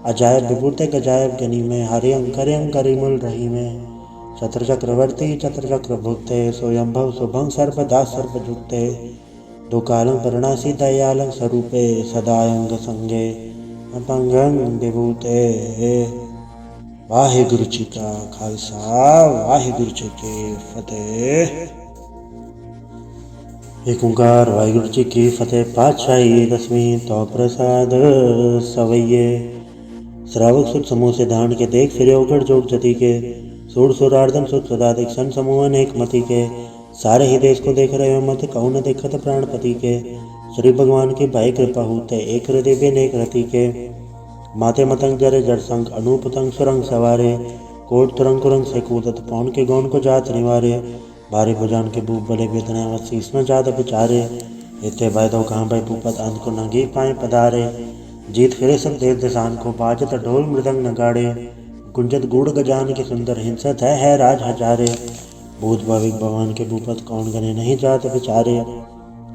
अजायब विभूते गजायब गनी में, हरियं करियं करिमुल रही में, छत्र चक्रवर्ती चत्र चक्र भुक्ते, स्वयंभव शुभंग सर्वदा सर्वजुक्ते, दो कालं प्रणासी दयालं स्वरूपे, सदायंग संगे अपंगं विभूते। वाहिगुरु जी का खालसा, वाहिगुरु जी की फतेह। एक ओंकार वाहिगुरु जी की फतेह। पातशाही दसवीं तो प्रसाद सवैये, श्रावक सुत समूह से धान के देख फिरे उगड़ जोग जति के, सूर सुरार्दन सुत सदाधिक सन समूह अनेक मति के, सारे ही देश को देख रहे हो मत कहूँ न देखत प्राणपति के, श्री भगवान की भाई कृपा होते एक हृदय बेनेक रति के, माथे मतंग जरे जड़ संग अनूप तंग सुरंग सवारे, कोट तुरंग कुरंग से कूदत पौन के गौन को जात निवारे, भारी भुजान के भूप बले बेतने वशीष न जात बिचारे, इतने बैदो कहाँ भाई भूपत अंत को नगी पाए पधारे, जीत फिरे सब देव दिशान को बाजत ढोल मृदंग नगाड़े, गुंजत गुड़ गजान के सुंदर हिंसत है राज हजारे, भूत भाविक भगवान के भूपत कौन गने नहीं जात बिचारे,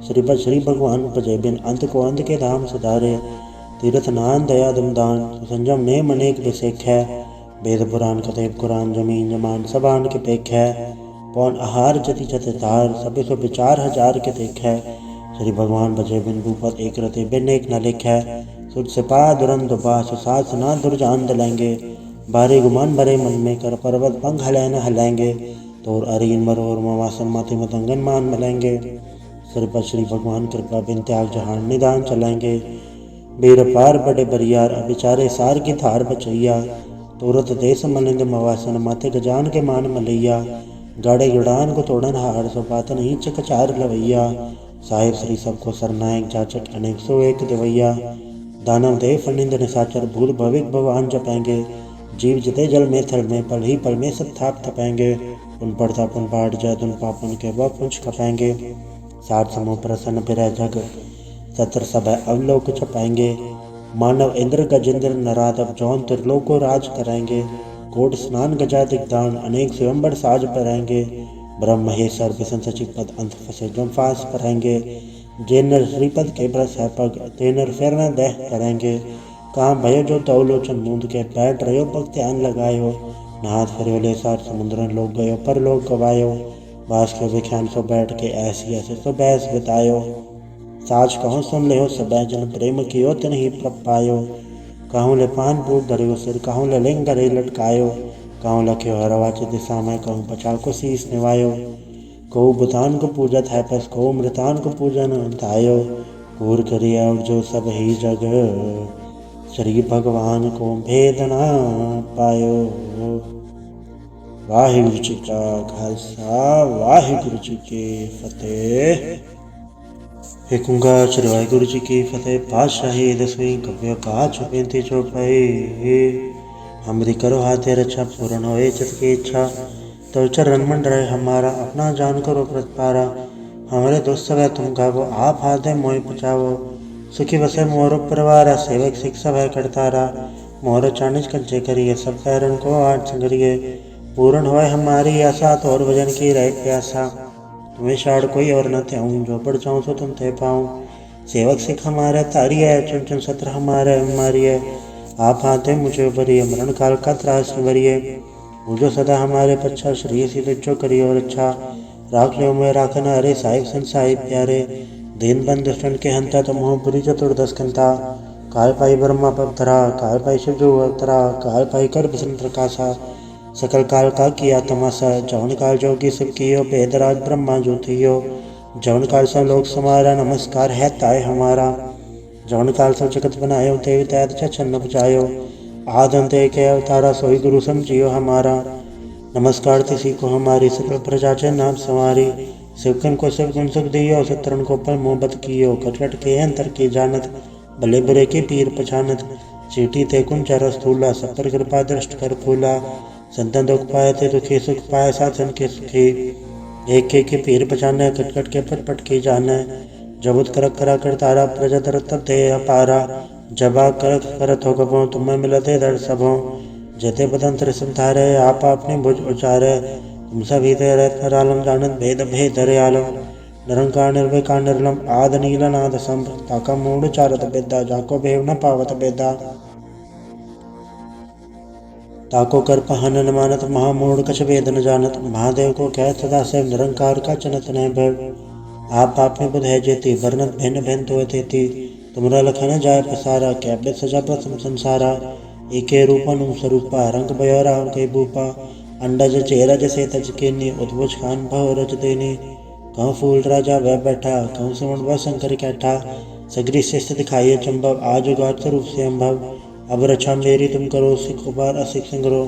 श्रीपद श्री भगवान उपजे बिन अंत को अंत के धाम सुधारे, तीर्थ नान दया दमदान सुसंजम ने मनेक विसेख है, वेद पुराण कथेब कुरान जमीन जमान सबान के पेख है, पौन आहार जति जत धार सभी सो विचार हजार के देख है, श्री भगवान बजे बिन भूपत एक रते बिन एक न लिख है, सुर सिपा दुरंत बास सास ना दुर्जान दलेंगे, बारे गुमान भरे मन में कर पर्वत पंख हलै न हलेंगे, तोर अरीन मरोर मवासन माथे मतंगन मान मलेंगे, श्रीपद श्री भगवान कृपा बिन त्याग जहान निदान चलेंगे, बेर पार बड़े बरियार अभिचारे सार की थार बचैया, तुरत देश मलिंग मवासन माथे गजान के मान मलैया, गाड़े गुड़ान को तोड़न हार सोपातन ही चकचार लवैया, साहिब श्री सबको सरनायक जाचक अनेक सो एक दिवैया, दानव देव फनिंद निशाचर भूत भविक भगवान जपेंगे, जीव जिते जल में थल में पल ही पल में सब थाप थपेंगे, उन पड़ता पुन पाट जाए उन पापन के वह पुंछ खपेंगे, सात समूह प्रसन्न फिर जग सत्र सब अवलोक छपाएंगे, मानव इंद्र गजेंद्र नराधव जौन त्रिलोक को राज करेंगे, कोट स्नान गजा दिग्दान अनेक स्वयंवर साज परेंगे, ब्रह्म महेश्वर विष्णु सचिव पद अंत फसे जम फास परेंगे, जेनर श्रीपद के ब्रस है पग तेनर फिर न दह करेंगे, काम भयो जो तवलोचन मूंद के बैठ रहो पग ध्यान लगायो, नहात फिर ले सार समुद्रन लोग गयो पर लोग गवायो, बास के विख्यान सो बैठ के ऐसी ऐसे सो बैस बितायो, साज कहूँ सुन ले हो सब जन प्रेम कियो तिन ही प्रप पायो, कहूँ ले पान पूत धरियो सिर कहूँ ले लिंग गरे लटकायो, कहूँ लख्यो हरवाच दिशा में कहूँ पछा को शीस निवायो, कहूँ बुतान को पूजत है पस कहूँ मृतान को पूजन धायो, कूर करिया और जो सब ही जग श्री भगवान को भेद ना पायो। वाहिगुरु जी का खालसा, वाहिगुरु जी की फतेह। एक ओंकार श्री वाहिगुरु जी की फतेह। पातशाही 10वीं कव्य पाठ 35 चौपाई। हमरी करो हाथे रक्षा, पूर्ण होए चित की इच्छा। तो चरण मंडराए हमारा, अपना जान करो प्रतपारा। हमारे दोस्त सब तुम गावो, आप हाथे मोहि बचावो। सुखी बसे मोर परिवार, सेवक सिख सब है करतारा। मोर चानिज कंचे करिए, सब पैरन को आठ संगरिए। पूर्ण होए हमारी आशा, तो और भजन की रहे प्यासा। तुम्हें शाड़ कोई और न त्याऊँ, जो पढ़ जाऊँ सो तुम थे पाऊँ। सेवक सिख हमारे तारी है, चुन चुन सत्र हमारे मारिए। आप आते मुझे भरिए, मरण काल का त्रास निवरिए। मुझो सदा हमारे पच्छा, श्री सिद्ध जो करियो और अच्छा। राख लो मैं राखन हरे, साहिब संसाहिब प्यारे। दीन बंद दुष्टन के हंता, तुम हो पुरी चतुर्दश कंता। काय पाई ब्रह्मा पवतरा, काय पाई शिव जो अवतरा। काय पाई कर बिसन प्रकाशा, सकल काल का किया तमाशा। जौन काल जोगी सब कियो, भेदराज ब्रह्मा जो थियो। जौन काल सब लोग समारा, नमस्कार है ताय हमारा। जौन काल सब जगत बनायो, तेव तैत छन्न बजायो। आद अंत एक अवतारा, सोई गुरु समझियो हमारा। नमस्कार तिसी को हमारी, सकल प्रजा चे नाम संवारी। शिवकन को सब गुण सुख दियो, शत्रुन को पर मोहब्बत कियो। कटकट के अंतर की जानत, भले बुरे के पीर पछानत। चीटी ते कुंचर स्थूला, सब पर कृपा दृष्ट कर फूला। संतन दुख पाए थे दुखी, सुख पाए साधन के सुखी। एक के पीर पछाने, कटकट के पट की जाने। जबुत करक करा कर तारा, प्रजा तरत तब थे अपारा। जबा करक करत हो कबो, तुम्हें मिलते दर सबों। जेते बदन त्रिसम थारे, आप अपनी भुज उचारे। तुम सभी ते रहत आलम, जानत भेद भेद दरे आलम। निरंकार निर्विकार निर्लम, आद नील नाद संभ। ताका मूड चारत बेदा, जाको भेव न पावत बेदा। ताको कर पहन न मानत, महामूढ़ कछ वेद न जानत। महादेव को कह सदा से, निरंकार का चनत न भव। आप में बुध है जेती, वर्णत भिन्न भिन्न तो तेती। तुमरा लखन जाय पसारा, कैबित सजा प्रथम संसारा। एके रूपन स्वरूपा, रंग बयोरा के भूपा। अंडज चेरज से तज केनी, उद्भुज खान भव रज देनी। कहूँ फूल राजा वह बैठा, कहूँ सुमन वह शंकर कैठा। सगरी शिष्ट दिखाइए चंबव, आज उगार स्वरूप से अम्भव। अब रक्षा मेरी तुम करो, सिख उबार असिख संग्रो।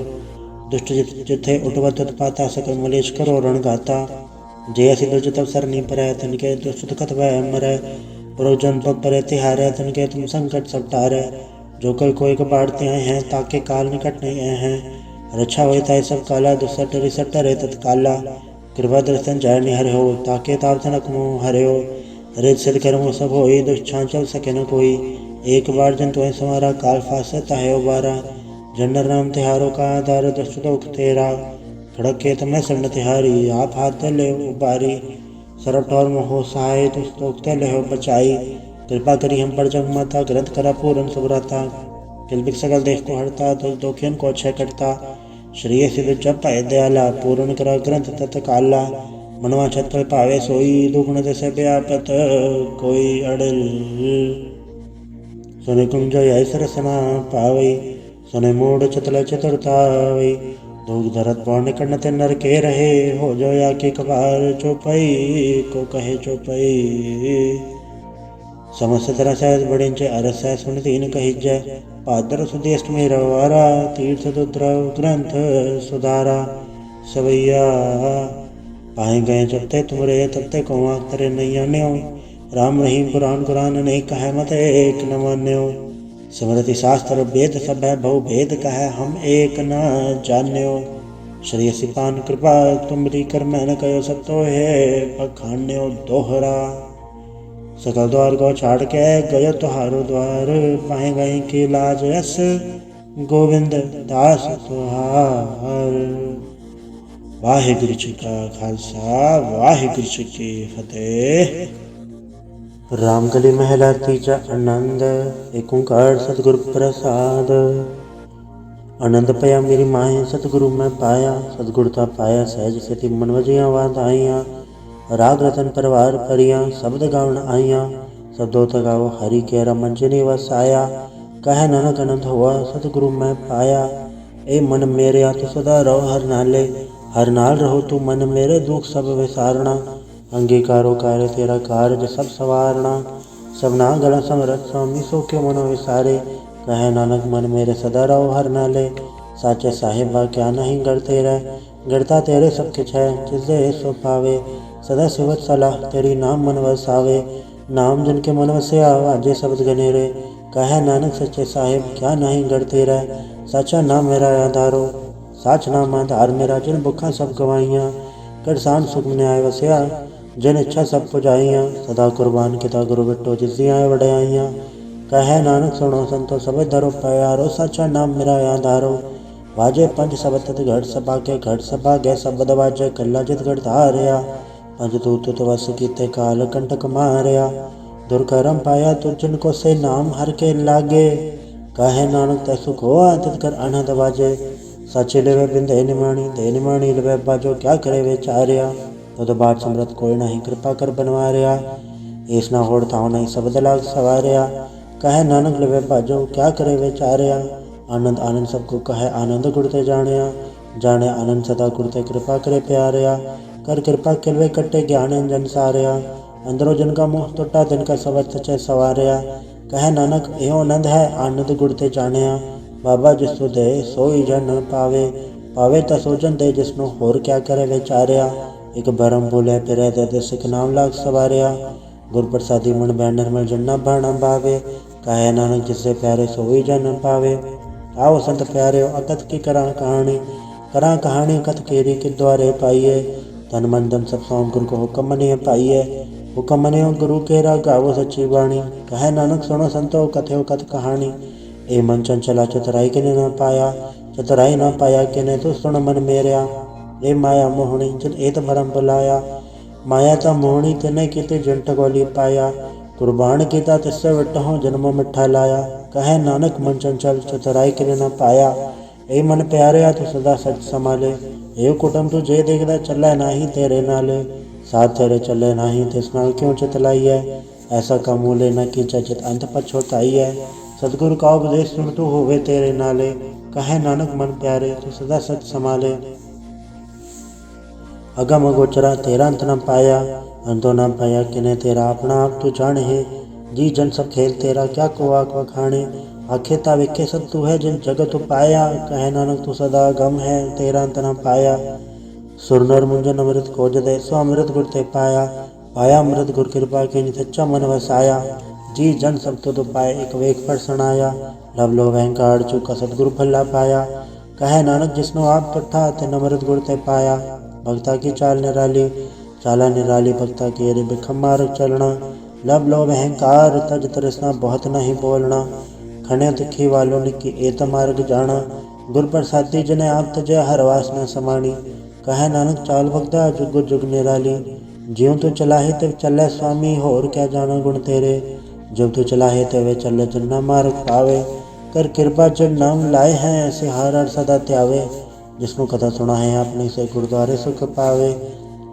दुष्ट जिथे उठवत पाता, सकल मलेश करो रण गाता। जय सिद्ध तब सरनी पर, तनके दुष्ट दुखत वह मरै। पुरोजन पग परे तिहारे, तनके तुम संकट सब टारे। जो कल कोई बाढ़ते आए हैं, ताके काल निकट नहीं आए हैं। रक्षा होता है सब काला, दुसट रिसट रे तत्काला। कृपा दर्शन जय निहर हो, ताके ताप तनक मोह हरे हो। रिद सिद्ध कर्मो सब होई, दुष्ट चल सके न कोई। एक बार जन तुम्हें समारा, काल फासता है उबारा। जनर राम तिहारों का आधार, दुष्ट दोख तेरा। खड़क के तुम्हें सन्न तिहारी, आप हाथ ले उबारी। सरब ठौर मोहो सहाय, दुष्ट दोख ते ले बचाई। कृपा करी हम पर जग माता, ग्रंथ करा पूरन सुभ्रता। किलबिक सकल देश को हरता, दुष्ट दोखियन को क्षय करता। श्री सिद्ध जप पाए दयाला, पूर्ण करा ग्रंथ तत्काला। मनवा छत पर पावे सोई, दुगुण दसे व्यापत कोई अड़ल। सुने कुंज यह सरसना पावई, सुने मूड चतल चतुरतावई। दुख धरत पौन कण्णते नर के रहे, हो जो या के कबार चौपाई को कहे चौपाई। समस्त तरह सहज बड़िंचे, अरस सह सुन तीन कहिजय। पादर सुदेष्ट में रवारा, तीर्थ दुद्रव ग्रंथ सुधारा। सवैया पाए गए जब ते तुमरे, तब ते को आँख तरे नहीं अन्यो। राम रहीम पुराण कुरान, नहीं कहे मत एक न मान्यो। स्मृति शास्त्र वेद सब है, बहु भेद कहे हम एक न जान्यो। श्री सिपान कृपा तुमरी कर मैंने कहो, सब तो है पखान्यो दोहरा। सकल द्वार को छाड़ के गयो तुहारो द्वार, पाए गई की लाज यस गोविंद दास तुहार। वाहिगुरु जी का खालसा, वाहिगुरु जी की फतेह। रामकली महला तीजा आनंद। एक ओंकार सतगुरु प्रसाद। आनंद पया मेरी माए, सतगुरु मैं पाया। सतगुरता पाया सहज सेति, मन वजिया वाद आईया। राग रतन परिवार परिया, शब्द गावन आईया। शब्दों तगाओ हरि के रमन जिनि वसाया। कह नानक अनंत हुआ, सतगुरु मैं पाया। ए मन मेरे आत सदा रहो हर नाले। हर नाल रहो तू मन मेरे, दुख सब विसारना। अंगीकारो कार्य तेरा कारज सब सवारना। सबना गला समरथ स्वामी, सो के मनो विसारे। कहे नानक मन मेरे सदा रहो हर नाले। साचे साहिबा क्या नहीं गढ़ते रह, गिरता तेरे सब किछ है जिसदे सो पावे। सदा सिवत सलाह तेरी नाम मन वसावे, नाम जिनके मन वसिया वाजे शब्द गनेरे। कहे नानक सच्चे साहिब क्या नहीं गढ़ते रह, साचा नाम मेरा आधारो। साच नाम आधार मेरा जिन भुखा सब गवाइयाँ, करसान सुख न्याय वसिया जिन इच्छा सब पुजाइयाँ। सदा कुर्बान किता गुरु बिट्टो जिसदियाँ वड्याइयाँ। कहे नानक सुनो संतो सब धरो प्यारो, साचा नाम मेरा आधारो। वाजे पंच सबत घट सभा के घट सभा गै शब्द वाजे, कला जित घट धारिया। पंच दूत तुत वस कीते काल कंटक मारिया, दुर्कर्म पाया तुझन को से नाम हर के लागे। कहे नानक तै सुख होआ तित कर अनहद वाजे, साचे लेवे बिन दे निमाणी लेवे बाजो। क्या करे विचारिया तुद बाट समरत कोई नहीं, कृपा कर बनवारिया। ईस ना होड़ थाव नहीं शब्द लाग सवारिया, कहे नानक लेवे बाजो क्या करे विचारिया। आनंद आनंद सबको कहे आनंद गुरते जानिया, जाने आनंद सदा गुरते कृपा करे प्यारिया। कर कृपा किलवे कट्टे ज्ञान जन सारिया, अंदरो जन का मोह टुटा तिनका सबद सचे सवारिया। कहे नानक एहो आनंद है आनंद गुरते जानिया, बाबा जिसो दे सोई जन पावे। पावे ता सोजन दे जिसनो होर क्या करे विचारिया। एक भरम बोले फिरे दे सिख नाम लाग सवारिया, गुर प्रसादी मन बैन निर्मल जन्ना भाना भावे। कहे नानक जिससे प्यारे सोई जन पावे। आओ संत प्यारे अकथ की करा कहानी, करा कहानी कथ केरी के द्वारे पाइए। तन मन धन सब सौंप गुरु को हुक्म मनिए पाइए, हुक्म मनियो गुरु केरा गावो सच्ची वाणी। कहे नानक सुनो संतो कथयो कथ कहानी, ए मन चंचला चतुराई किने न पाया। चतुराई न पाया किने तो सुन मन मेरिया, ए माया मोहनी जिन एत भरम बुलाया। माया ता मोहनी तिने कीते जंट गोली पाया, कुर्बान कीता तिससे विटहो जन्म मिठा लाया। कहे नानक मन चंचल चतुराई किने न पाया, ए मन प्यारे तू सदा सच संभाले। ए कुटुम तू जे देखदा चलै नाही तेरे नाले, साथ तेरे चले नाही तिस नाल क्यों चितलाई है। ऐसा कमूले न कीचा चित अंत पछोताई है, सतगुरु का उपदेश सुन तू होवे तेरे नाले। कहे नानक मन प्यारे तू सदा सच संभाले। अगम अगोचरा तेरा अंत न पाया, अंतो न पाया किने तेरा अपना आप तू जाने है। जी जन सब खेल तेरा क्या को आक वखाणे, आखे ता विखे सब तू है जिन जगत पाया। कहे नानक तू सदा गम है तेरा अंत न पाया, सुर नर मुंजन अमृत खोज दे सो अमृत गुर ते पाया। पाया अमृत गुर कृपा की सच्चा मन वसाया, जी जन सब तुद पाए एक वेक पर सनाया। लव लो वहंकार चूका सतगुरु भला पाया, कहे नानक जिसनो आप पट्ठा तिन अमृत गुर ते पाया। भक्ता की चाल निराली चाला निराली, भक्ता की रे बिखम मार्ग चलना। लब लो अहंकार तज तृष्णा बहुत नहीं बोलना, खने तिखी वालों ने की एत मार्ग जाना। गुर प्रसादी जने आप तजे हर वासना समानी, कहे नानक चाल भक्ता जुग जुग निराली। ज्यों तू चलाहे ते चले स्वामी होर क्या जाना गुण तेरे, जब तू चलाहे ते वे चले जन्ना मार्ग पावे। कर कृपा जन नाम लाए हैं ऐसे हार हर सदा त्यावे, जिसको कथा सुना है अपने से गुरुद्वारे सुख पावे।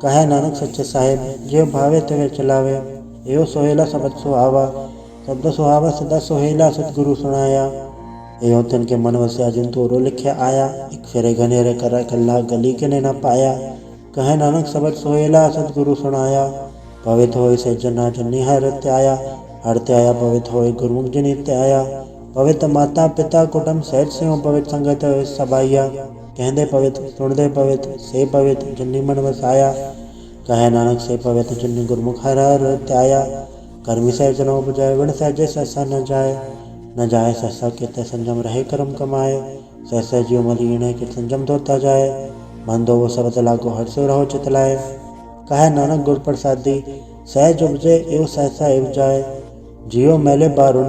कहे नानक सच्चे साहिब जो भावे ते चलावे, एहो सोहेला शब्द सुहावा। शब्द सुहावा सदा सोहेला सतगुरु सुनाया, एहो तिनके मन वस्या जिन तोरो लिखे आया। एक फेरे घनेरे कर कल्ला गली के न पाया, कहे नानक शब्द सोहेला सतगुरु सुनाया। पवित्र होय से जना जन्नी हर त्याया, हर त्याया पवित्र होय गुरुमुख जनी त्याया। पवित्र माता पिता कुटुंब सहज से पवित्र संगत सबाइया, कहते पवित्र सुनते पवित्र से पवित्र जन्नी मन वसाया। कहे नानक से पवित्र जन्नी गुरमुख हर हर त्याया। कर्मी सहज न उपजाए विण सहजे सहसा न जाए, न जाए सहसा कित संजम रहे कर्म कमाए। सहसा जीव मदीने कि संजम धोता जाए, मन दो वो शब्द लागो हर्ष रहो चितलाए। कहे नानक गुर प्रसादी सहज उपजे एवं सहसा एव जाए। जियो मैले बारो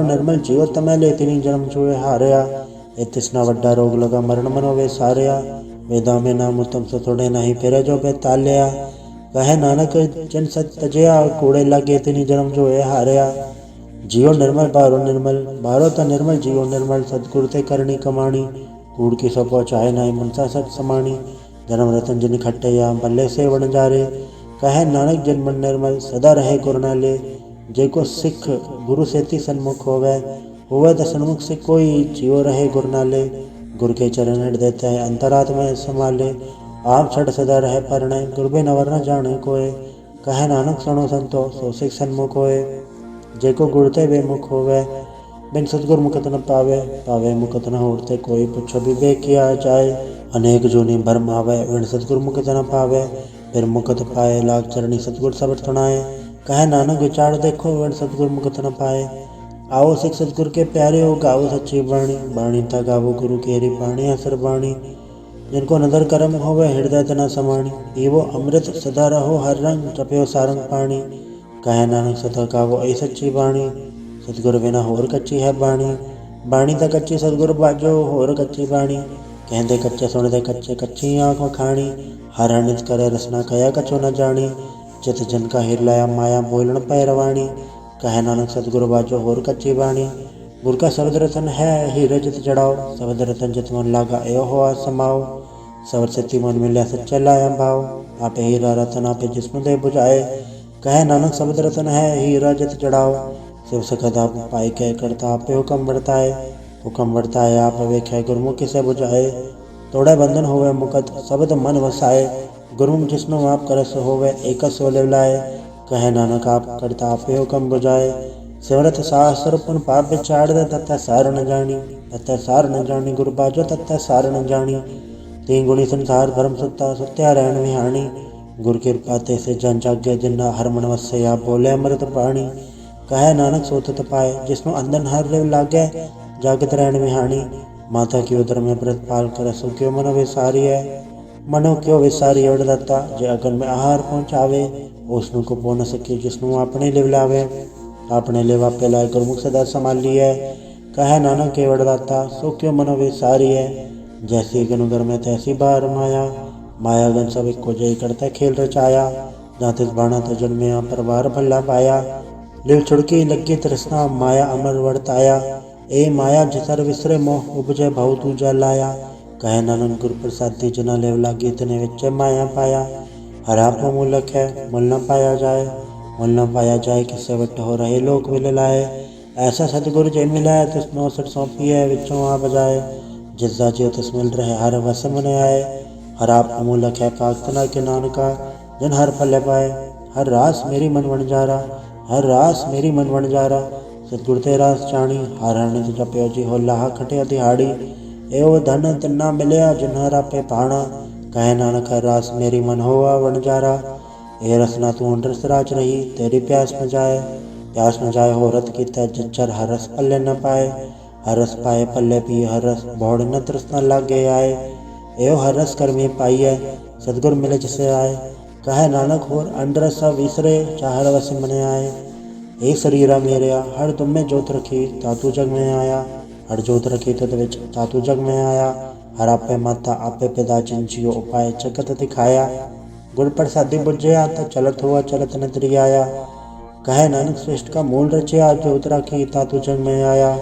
निर्मल जियो तमैले इतनी जन्म चुए हारया। ए तिसना वड्डा रोग लगा मरण मनो वे सारया, वेदा में नाम उत्तम सो थोड़े नहीं फिरे जो बेताल्या। कहे नानक जन सत तजया कूड़े लगे इतनी जन्म जो है हारया। जियो निर्मल बारो त निर्मल जियो निर्मल, सतगुरु ते करनी कमाणी। कूड़ की सो पहुँचाए नाई मनसा सत समाणी, जन्म रतन जिन खट्टे या बल्ले से वण जारे। कहे नानक जन मन निर्मल सदा रहे गुर नाले, जेको सिख गुरु सेती सन्मुख होवे त सन्मुख से कोई जियो रहे गुर नाले। गुर के चरण हृदय तय अंतरात्मा संभाले, आप छठ सदा रहे परणे गुर बिन अवर न जाने कोय। कहे नानक सुनो संतो सो सिख सन्मुख होए, जेको गुर ते बेमुख होवे बिन सतगुर मुकत न पावे, पावे मुकत न होते कोई, पुछो विवेक किया जाए, अनेक जोनि भरम आवे, बिन सतगुर मुकत न पावे, फिर मुकत पाए लाग चरणी सतगुर सबट सुनाए, कहे नानक विचार देखो, बिन सतगुर मुकत न पाए, आओ सिख सतगुर के प्यारे हो, गाओ सच्ची बाणी, बाणी ता गावो गुरु केरी बाणी असर बाणी, जिनको नदर करम होवे हृदय तना समाणी, पीवो अमृत सदा रहो हर रंग, जपयो सारंग पाणी, कहे नानक सदा गावो ऐ सच्ची बाणी, सतगुर बिना होर कच्ची है बाणी, बाणी ता कच्ची सतगुर बाजो होर कच्ची बाणी, कहते कच्चे सुनते कच्चे कच्ची आँख वखाणी, हर नित करे रसना कया कछो न जानी, चित जन का हिर लाया माया बोलन पैरवाणी, कहे नानक सतगुर बाजो होर कच्ची बाणी, गुर का शब्द रतन है हीरे जित जड़ाओ, शब्द रतन जित मन लागा एो हो समाओ, सबर सच्ची मन मिल्या सच्चा लाया भाव, आपे हीरा रतन आपे जिस्म दे बुझाए, कहे नानक शब्द रतन है हीरा जित जड़ाओ, शिव सकद आप पाई कह करता आपे हुक्म बरताए, हुक्म बरताए आप वेख्या गुरमुखी से बुझाए, तोड़े बंधन होवे मुकत शब्द मन वसाए, गुरमुख जिसनो आप करस होवे एक सो लाए, कहे नानक आप करता आपे हुक्म बुझाए, सिमरत सहस्र पुन पाप विचार दे, तत्त सार न जानी, तत्त सार न जानी, गुरु बाजो तत्त सार न जानी, तीन गुणी संसार भरम सत्ता सत्या रहन विहानी, गुर कृपा ते से जन जागे जिन्ना हर मन वसे, आप बोले अमृत पाणी, कहे नानक सोतत पाए, जिसनो अंदन हर रेव लागे, जागत रहन विहानी, माता की उदर में व्रत पाल कर सो क्यों मनो विसारी है, मनो क्यों विसारी ओढ़ दत्ता, जे अगन में आहार पहुँचावे, उसनु को पो न सके जिसनु अपने लिव लावे, अपने ले वापे लाए गुरमुख सदा संभाल है, कहे नानक के वरदाता सो क्यों मनो विसारी है, जैसी गनुगर में तैसी बार माया, माया गन सब को जय करता खेल रचाया, जातिस बाणा तो जन्मे परवार भल्ला पाया, लिव छुड़की लगी तृष्णा माया अमर वर्ताया, ए माया जिसर विसरे मोह उपजे भाव तूजा लाया, कहे नानक गुर प्रसादी जना लेव लागी तने विच माया पाया, हरा को मूलक है मुल न पाया जाए, मुल न पाया जाए किसे वट हो रहे लोक मिल लाए, ऐसा सतगुरु जय मिलाए तिसनो सट सौंपी है विचों आ बजाए, जिसदा जियो तिस मिल रहे हर वस मन आए, हर आप मूलक है पागतना के नानका, जन हर फल पाए, हर रास मेरी मन बन जारा, हर रास मेरी मन बन जारा, सतगुर ते रास जानी, हर नित जपयो जी हो लाह खटिया दिहाड़ी, एवं धन तिन्ना मिलया जिन्हर आपे पाणा, कहे नानक हर रास मेरी मन होवा बन जारा, ए रसना तू रस राज रही तेरी प्यास न जाए, प्यास न जाए हो रत की तय जच्चर हर रस पल्ले न पाए, हर रस पाए पल्ले पी हर रस भौड़ न तृष्णा लागे आए, एव हर रस कर्मी पाइए सतगुर मिले जिसे आए, कहे नानक होर अंडरस विसरे चाहर वस मन आए, ए शरीरा मेरिया हर तुम में जोत रखी तातू जग में आया, हर जोत रखी तद विच तातू जग में आया, हर आपे माता आपे पिता जियो उपाय जगत दिखाया, गुर प्रसादी बुझया तो चलत हुआ चलत नदरी आया, कहे नानक श्रेष्ठ का मूल रचया जोत राखी तातू जग में आया,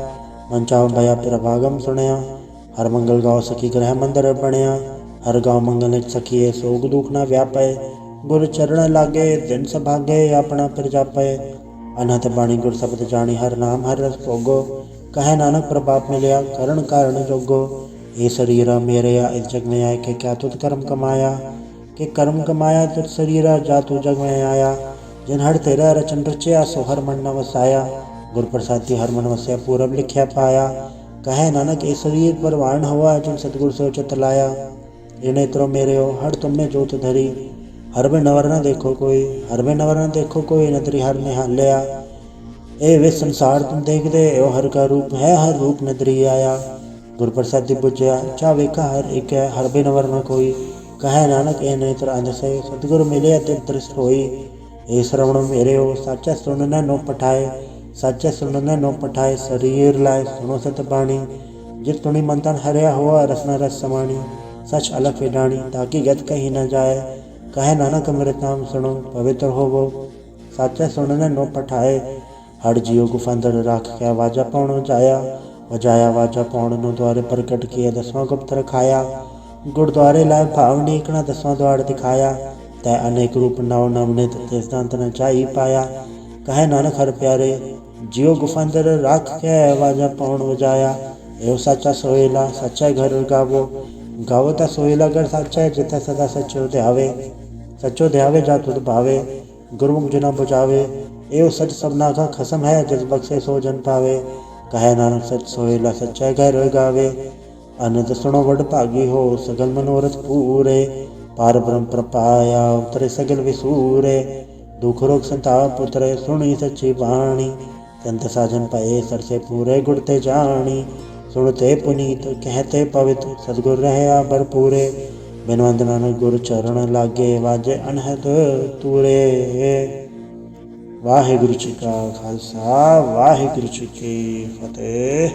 मन चाहो भया फिर भागम सुनया, हर मंगल गाँव सखी ग्रह मंदिर बनया, हर गाँव मंगल सखिए सोग दुख ना व्यापय, गुर चरण लागे दिन सभागे अपना फिर जापय, अनहत बाणी गुर शब्द जानी हर नाम हर रस भोगो, कहे नानक प्रभाप मिलया करण कारण जोगो, ये शरीरा मेरेया इस जग में आए के क्या तुझ कर्म कमाया, के कर्म कमाया तुझ शरीरा जा तू जग में आया, जिन हर तेरा रचन रचया सो हर मन न वसाया, गुर प्रसादी हर मन वसया पूरब लिखया पाया, कहे नानक ए शरीर पर वाण हुआ जिन सतगुर से उचित लाया, ये नेत्रों मेरे हो हर तुम में जोत धरी, हर में नवर न देखो कोई, हर में नवर न देखो कोई, नदरी हर में हाल लिया, ए वे संसार तुम देख दे एवं हर का रूप है हर रूप नदरी आया, गुर प्रसादी बुझया चावे का हर एक है हर भी नवर न कोई, कहे नानक ए नेत्र अंध से सतगुर मिले ते दृष्ट होई, ए श्रवण मेरे हो साचा सुनने नो पठाए, साचा सुनने नो पठाए, शरीर लाए सुनो सत बाणी, जित तुणी मंथन हरया हुआ रसना रस समाणी, सच अलग विडाणी ताकि गत कहीं न जाए, कहे नानक अमृत नाम सुनो पवित्र होवो, साचा सुनने नो पठाए, हर जियो गुफांदर राख क्या वाजा पौण जाया, वजाया वाजा पौण नो द्वारे प्रकट किया दसवां गुप्त रखाया, गुरुद्वारे लाए भाव नीकना दसवां द्वार दिखाया, तय अनेक रूप नव नवनित तेज दांत न चाई पाया, कहे नानक हर प्यारे जियो गुफांदर राख के वाजा पौण वजाया, एव साचा सोहेला सच्चा घर गावो, गावो ता सोहेला घर साचा जिता सदा सचो ध्यावे, सचो ध्यावे जा तुद भावे, गुरुमुख जिना बुझावे, एव सच सबना का खसम है जिस बख्शे सो जन पावे, ਕਹੈ ਨਾਨਕ ਸਚ ਸੋਇਲਾ ਸੱਚਾ ਘਰ ਗਾਵੇ। ਅਨੰਦ ਸੁਣੋ ਵਡ ਭਾਗੀ ਹੋ ਸਗਲ ਮਨੋਰਥ ਪੂਰੇ। ਪਾਰ ਬ੍ਰਹਮ ਪ੍ਰਪਾਇਆ ਉਤਰੇ ਸਗਲ ਵਿਸੂਰੇ। ਦੁਖ ਰੋਗ ਸੰਤਾਪ ਉਤਰੇ ਸੁਣੀ ਸੱਚੀ ਬਾਣੀ। ਸੰਤ ਸਾਜਨ ਭਏ ਸਰਸੇ ਪੂਰੇ ਗੁਰ ਤੇ ਜਾਣੀ। ਸੁਣਤੇ ਪੁਨੀਤ ਕਹਿਤੇ ਪਵਿੱਤ ਸਤਿਗੁਰ ਰਹਿਆ ਭਰਪੂਰੇ। ਬਿਨਵੰਤ ਨਾਨਕ ਗੁਰ ਚਰਨ ਲਾਗੇ ਵਾਜੇ ਅਨਹਦ ਤੂਰੇ। ਵਾਹਿਗੁਰੂ ਜੀ ਕਾ ਖਾਲਸਾ ਵਾਹਿਗੁਰੂ ਜੀ ਕੀ ਫਤਿਹ।